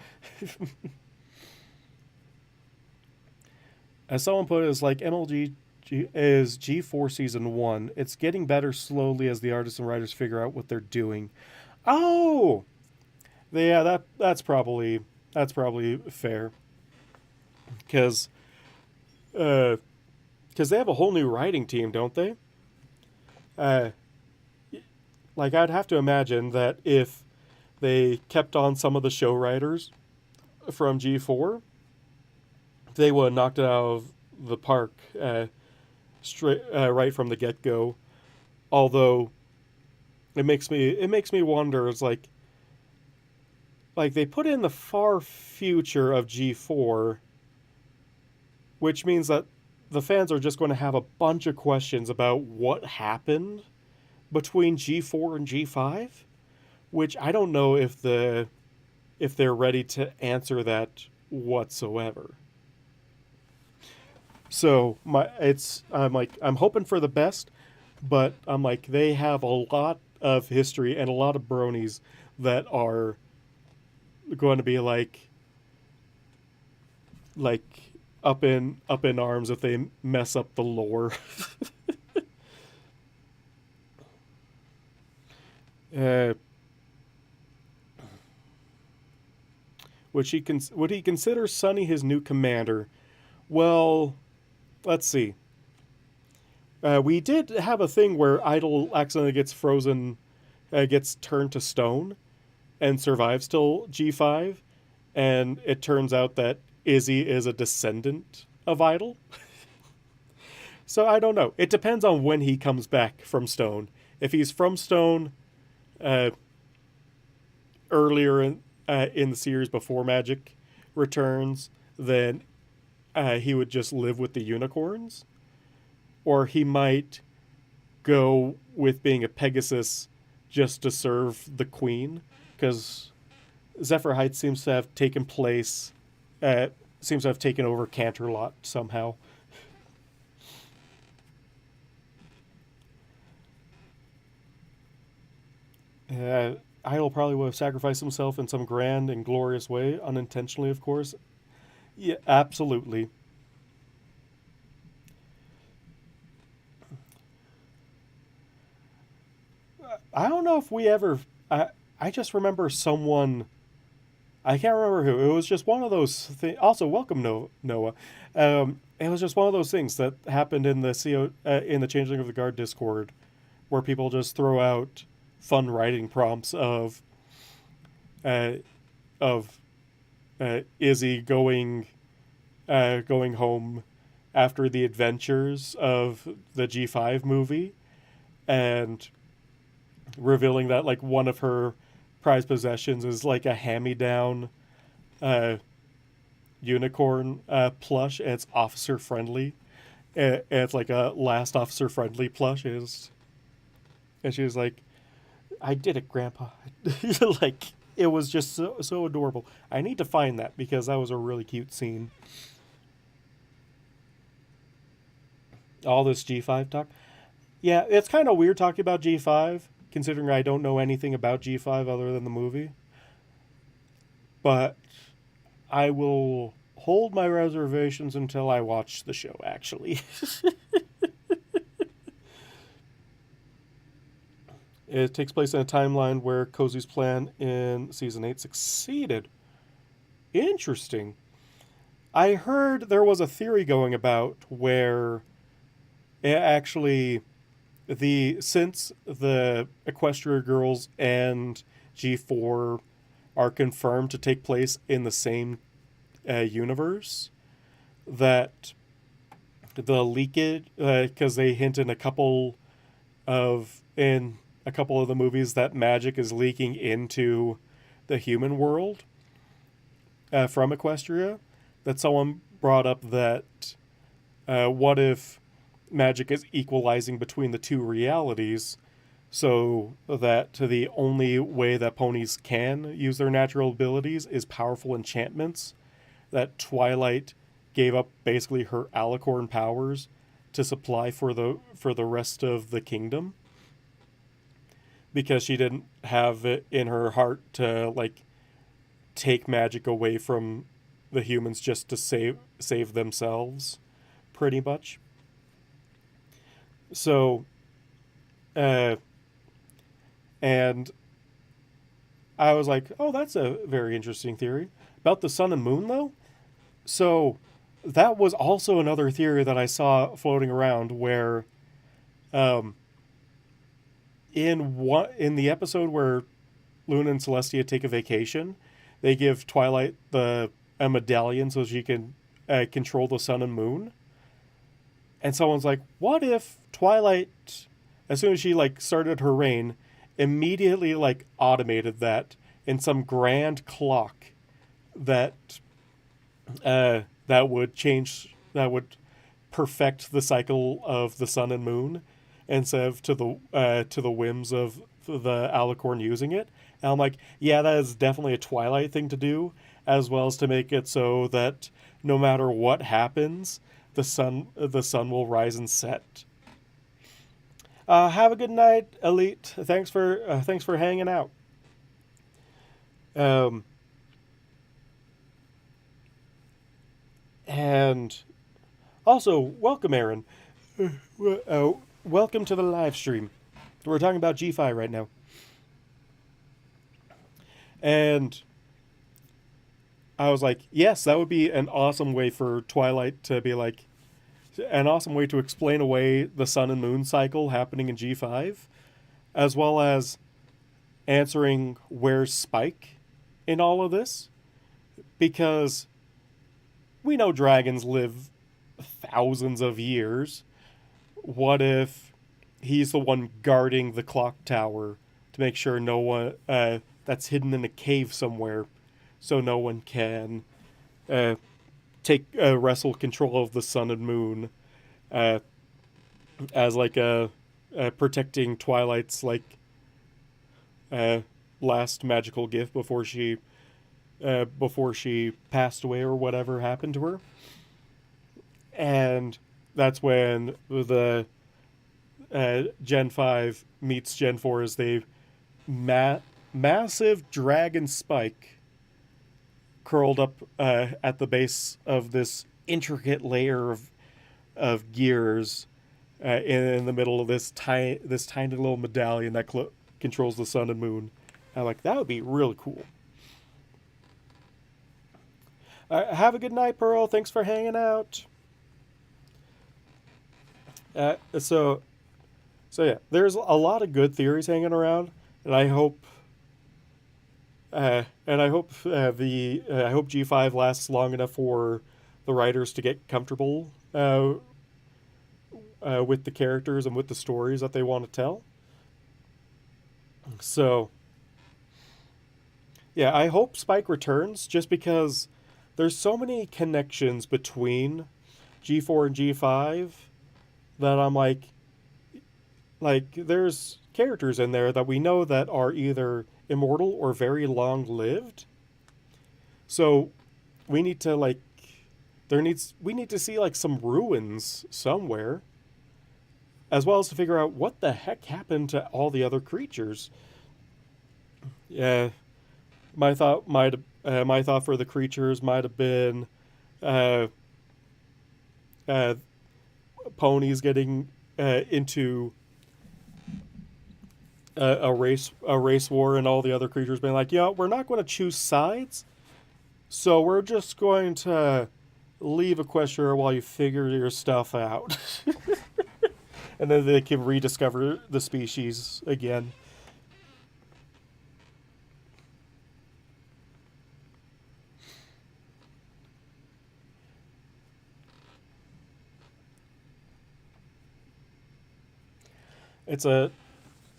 As someone put it, it's like MLG is G4 season 1. It's getting better slowly as the artists and writers figure out what they're doing. Oh, yeah, that's probably fair because uh, they have a whole new writing team, don't they? Uh, like I'd have to imagine that if they kept on some of the show writers from G4, they would have knocked it out of the park straight right from the get go. Although it makes me wonder. It's like they put in the far future of G4, which means that the fans are just going to have a bunch of questions about what happened between G4 and G5, which I don't know if they're ready to answer that whatsoever. So I'm hoping for the best, but I'm like they have a lot of history and a lot of bronies that are going to be like up in arms if they mess up the lore. Uh, would he consider Sonny his new commander? Well, let's see. We did have a thing where Idol accidentally gets frozen, gets turned to stone, and survives till G5, and it turns out that Izzy is a descendant of Idol. So I don't know. It depends on when he comes back from Stone. If he's from Stone uh, earlier in the series before Magic returns, then he would just live with the unicorns, or he might go with being a Pegasus just to serve the Queen, because Zephyr Heights seems to have taken place, seems to have taken over Canterlot somehow. Idol probably would have sacrificed himself in some grand and glorious way, unintentionally, of course. Yeah, absolutely. I don't know if we ever. I just remember someone. I can't remember who. It was just one of those things. Also, welcome Noah. It was just one of those things that happened in the in the Changeling of the Guard Discord, where people just throw out fun writing prompts uh, of Izzy going home after the adventures of the G5 movie, and revealing that like one of her prized possessions is like a hand-me-down uh, unicorn plush, and it's officer friendly. And it's like a last officer friendly plush is, and she was like, "I did it, Grandpa." Like it was just so adorable. I need to find that because that was a really cute scene. All this G5 talk. Yeah, it's kind of weird talking about G5 considering I don't know anything about G5 other than the movie. But I will hold my reservations until I watch the show, actually. It takes place in a timeline where Cozy's plan in season 8 succeeded. Interesting. I heard there was a theory going about where it actually since the Equestria Girls and G4 are confirmed to take place in the same universe, that the leakage, because they hint in a couple of the movies that magic is leaking into the human world from Equestria, that someone brought up that what if magic is equalizing between the two realities, so that the only way that ponies can use their natural abilities is powerful enchantments, that Twilight gave up basically her alicorn powers to supply for the rest of the kingdom because she didn't have it in her heart to like take magic away from the humans just to save themselves, pretty much. So, uh, and I was like, oh, that's a very interesting theory. About the sun and moon, though? So, that was also another theory that I saw floating around where, um, in the episode where Luna and Celestia take a vacation, they give Twilight a medallion so she can control the sun and moon. And someone's like, what if Twilight, as soon as she like started her reign, immediately like automated that in some grand clock that that would perfect the cycle of the sun and moon instead of to the whims of the alicorn using it. And I'm like, yeah, that is definitely a Twilight thing to do, as well as to make it so that no matter what happens, the sun will rise and set. Have a good night, Elite. Thanks for hanging out. Um, and also welcome, Aaron. Welcome to the live stream. We're talking about G5 right now. And I was like, yes, that would be an awesome way for Twilight to be like, an awesome way to explain away the sun and moon cycle happening in G5, as well as answering where's Spike in all of this. Because we know dragons live thousands of years. What if he's the one guarding the clock tower to make sure no one that's hidden in a cave somewhere, so no one can uh, take wrestle control of the sun and moon uh, as like a protecting Twilight's like uh, last magical gift before she passed away or whatever happened to her. And that's when the Gen 5 meets Gen 4 as they massive dragon spike curled up at the base of this intricate layer of gears in the middle of this tiny little medallion that controls the sun and moon. I'm like, that would be really cool. Have a good night, Pearl. Thanks for hanging out. Uh, so so yeah, there's a lot of good theories hanging around, and I hope G5 lasts long enough for the writers to get comfortable with the characters and with the stories that they want to tell. So yeah, I hope Spike returns just because there's so many connections between G4 and G5 that I'm like there's characters in there that we know that are either immortal or very long lived. So we need to like we need to see like some ruins somewhere, as well as to figure out what the heck happened to all the other creatures. Yeah, my thought for the creatures might have been uh, uh, ponies getting into a race war, and all the other creatures being like, yeah, we're not going to choose sides, so we're just going to leave Equestria while you figure your stuff out, and then they can rediscover the species again. It's a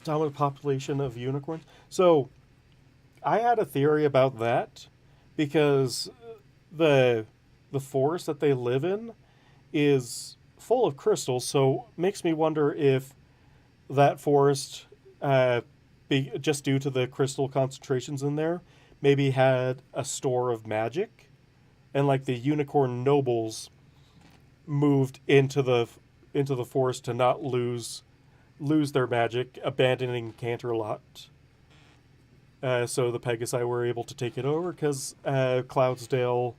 dominant population of unicorns. So I had a theory about that because the the forest that they live in is full of crystals, so makes me wonder if that forest, just due to the crystal concentrations in there, maybe had a store of magic, and like the unicorn nobles moved into the forest to not lose their magic, abandoning Canterlot. So the Pegasi were able to take it over because Cloudsdale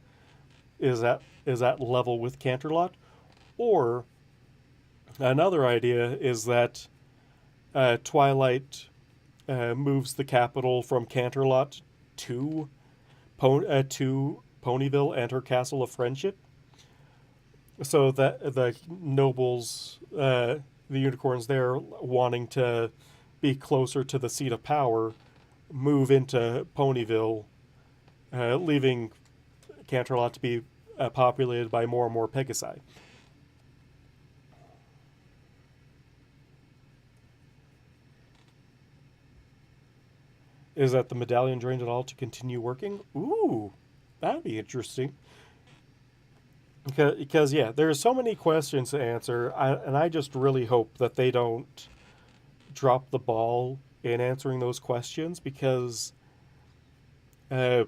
is at level with Canterlot. Or another idea is that Twilight moves the capital from Canterlot to to Ponyville and her Castle of Friendship, so that the nobles, the unicorns there, wanting to be closer to the seat of power, move into Ponyville, leaving Canterlot to be populated by more and more Pegasi. Is that the medallion drained at all to continue working? Ooh, that'd be interesting. Because yeah, there's so many questions to answer, and I just really hope that they don't drop the ball in answering those questions because, uh,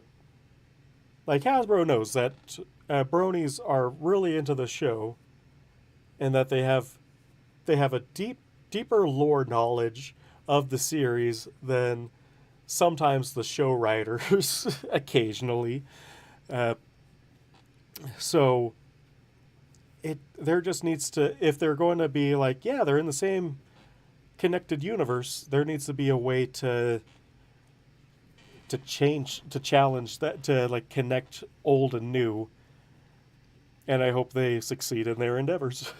like Hasbro knows that bronies are really into the show, and that they have a deeper lore knowledge of the series than sometimes the show writers occasionally. Uh, so it there just needs to, if they're going to be like, yeah, they're in the same connected universe, there needs to be a way to challenge that, to like connect old and new, and I hope they succeed in their endeavors.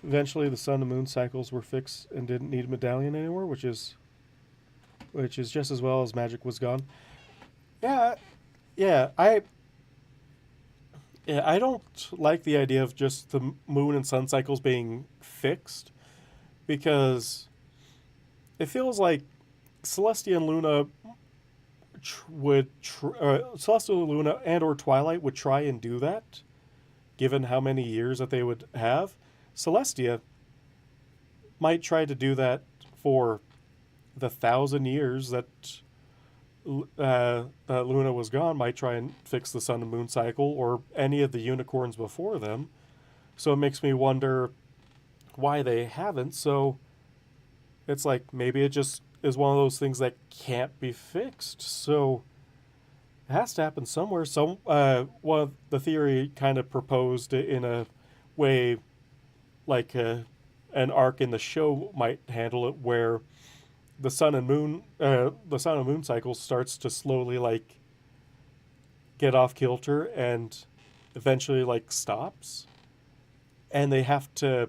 Eventually, the sun and moon cycles were fixed and didn't need a medallion anymore, which is just as well as magic was gone. Yeah, yeah, I don't like the idea of just the moon and sun cycles being fixed, because it feels like Celestia and Luna Celestia and Luna and or Twilight would try and do that, given how many years that they would have. Celestia might try to do that for the 1,000 years that Luna was gone, might try and fix the sun and moon cycle or any of the unicorns before them. So it makes me wonder why they haven't. So it's like maybe it just is one of those things that can't be fixed. So it has to happen somewhere. Some one of the theory kind of proposed it in a way like an arc in the show might handle it, where the sun and moon cycle starts to slowly like get off kilter and eventually like stops, and they have to,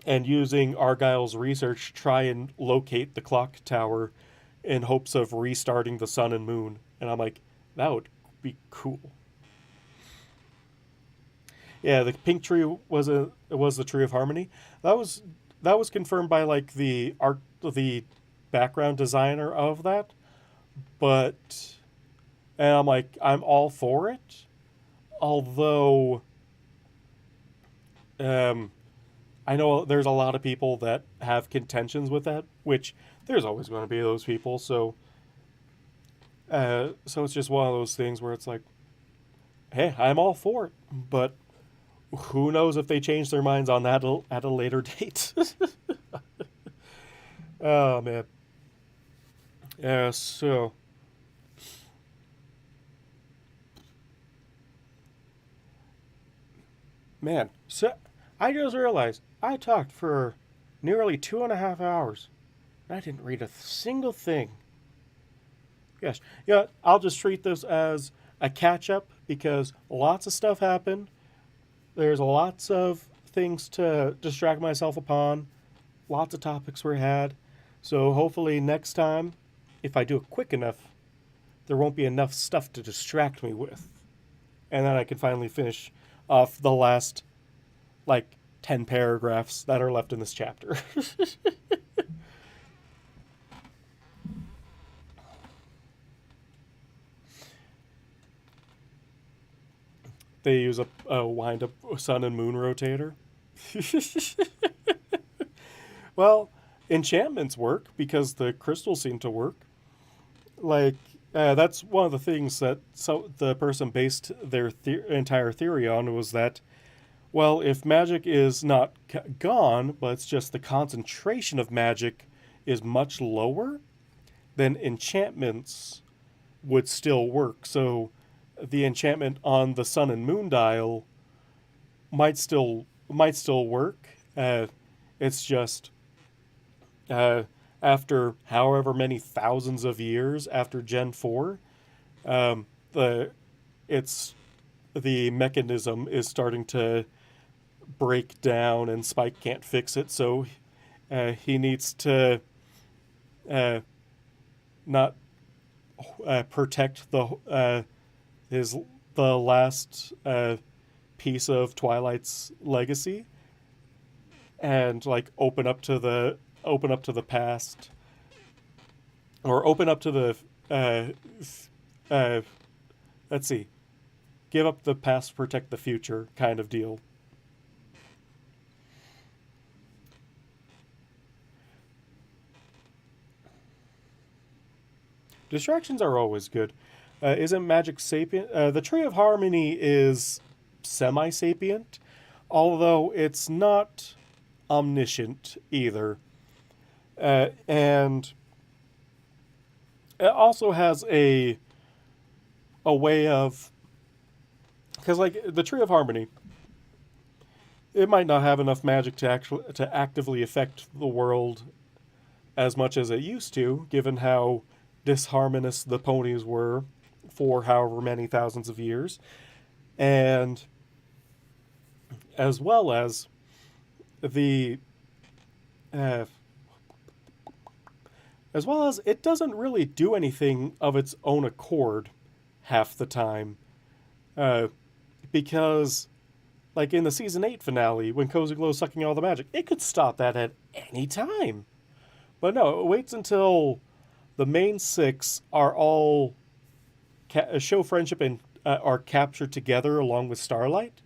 and using Argyle's research, try and locate the clock tower in hopes of restarting the sun and moon. And I'm like, that would be cool. Yeah, the pink tree was the tree of harmony. That was confirmed by like the background designer of that. But and I'm like, I'm all for it. Although um I know there's a lot of people that have contentions with that, which there's always going to be those people. So it's just one of those things where it's like, hey, I'm all for it, but who knows if they change their minds on that at a later date. Oh man. Yeah. So man. So I just realized I talked for nearly 2.5 hours. And I didn't read a single thing. Yes. Yeah. I'll just treat this as a catch up because lots of stuff happened. There's lots of things to distract myself upon. Lots of topics were had. So hopefully next time, if I do it quick enough, there won't be enough stuff to distract me with. And then I can finally finish off the last, like, 10 paragraphs that are left in this chapter. They use a wind up sun and moon rotator. Well, enchantments work because the crystals seem to work. Like, that's one of the things that the person based their entire theory on, was that, well, if magic is not gone, but it's just the concentration of magic is much lower, then enchantments would still work. So the enchantment on the sun and moon dial might still work. It's just after however many thousands of years after Gen 4, the it's the mechanism is starting to break down, and Spike can't fix it, so he needs to not protect his the last piece of Twilight's legacy, and like open up to the past, or open up to the let's see, give up the past, protect the future kind of deal. Distractions are always good. Isn't magic sapient? The Tree of Harmony is semi sapient, although it's not omniscient either. And it also has a way of, because like the Tree of Harmony, it might not have enough magic to actively affect the world as much as it used to, given how disharmonious the ponies were for however many thousands of years, and as well as the uh, as well as it doesn't really do anything of its own accord half the time, uh, because like in the season 8 finale when Cozy Glow's sucking all the magic, it could stop that at any time. But no, it waits until the main 6 are all show friendship and are captured together along with Starlight,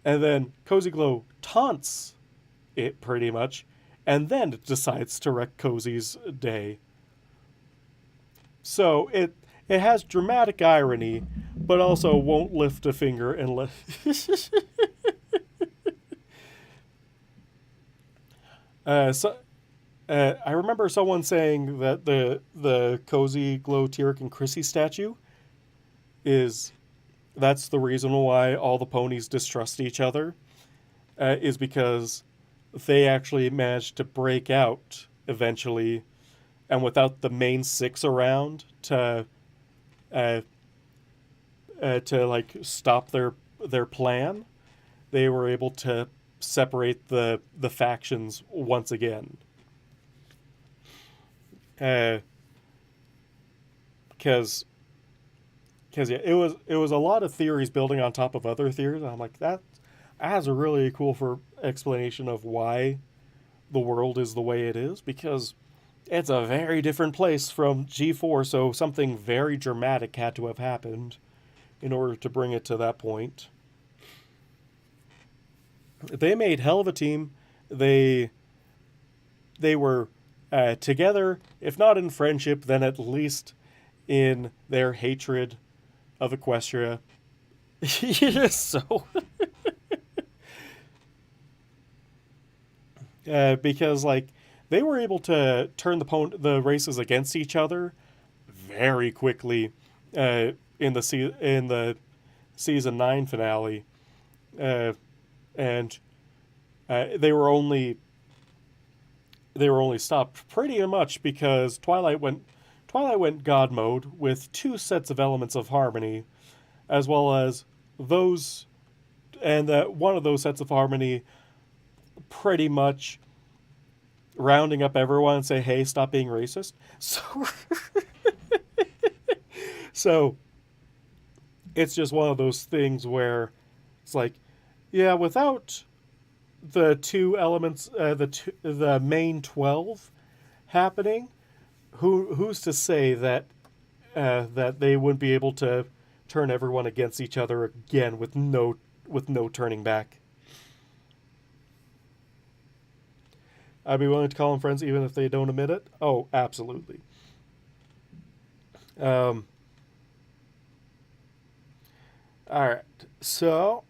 and then Cozy Glow taunts it pretty much, and then it decides to wreck Cozy's day. So it has dramatic irony, but also won't lift a finger and let. So I remember someone saying that the Cozy Glow, Tyrek, and Chrissy statue is that's the reason why all the ponies distrust each other, is because they actually managed to break out eventually, and without the main 6 around uh, to like stop their plan, they were able to separate the factions once again. Because yeah, it was a lot of theories building on top of other theories. And I'm like, that has a really cool for explanation of why the world is the way it is, because it's a very different place from G4, so something very dramatic had to have happened in order to bring it to that point. They made hell of a team. They were together, if not in friendship, then at least in their hatred of Equestria. So, because like they were able to turn the races against each other very quickly in the season 9 finale, and they were only stopped pretty much because Twilight went God mode with 2 sets of elements of harmony, as well as those, and one of those sets of harmony pretty much rounding up everyone and say, "Hey, stop being racist." So it's just one of those things where it's like, yeah, without the 2 elements, the main 12 happening, who's to say that that they wouldn't be able to turn everyone against each other again with no turning back? I'd be willing to call them friends even if they don't admit it. Oh, absolutely. All right. So,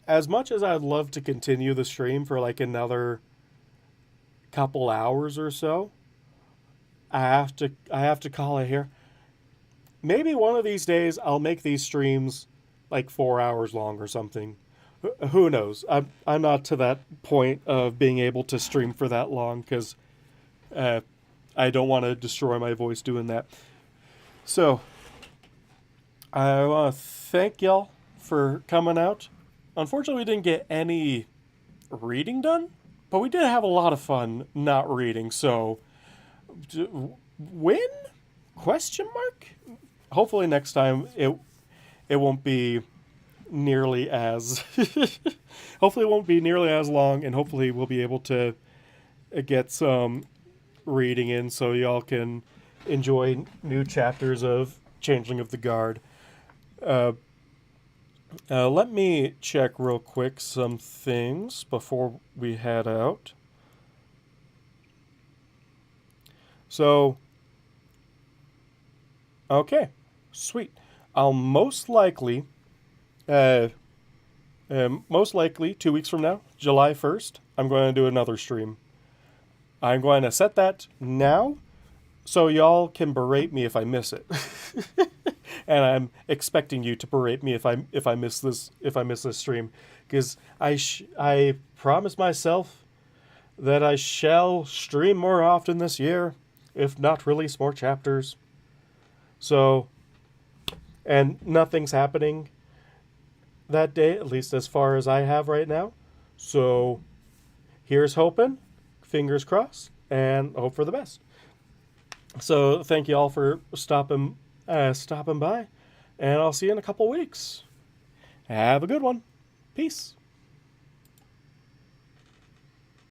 as much as I'd love to continue the stream for like another couple hours or so, I have to call it here. Maybe one of these days I'll make these streams like 4 hours long or something. Who knows? I'm not to that point of being able to stream for that long because I don't want to destroy my voice doing that. So I want to thank y'all for coming out. Unfortunately, we didn't get any reading done, but we did have a lot of fun not reading. So win? Question mark? Hopefully next time it won't be nearly as hopefully it won't be nearly as long, and hopefully we'll be able to get some reading in so y'all can enjoy new chapters of Changeling of the Guard. Let me check real quick some things before we head out. So, okay, sweet. I'll most likely 2 weeks from now, July 1st, I'm going to do another stream. I'm going to set that now so y'all can berate me if I miss it. and I'm expecting you to berate me if I miss this stream, because I promised myself that I shall stream more often this year, if not release more chapters. So, and nothing's happening that day, at least as far as I have right now. So, here's hoping, fingers crossed, and hope for the best. So, thank you all for stopping by, and I'll see you in a couple weeks. Have a good one. Peace.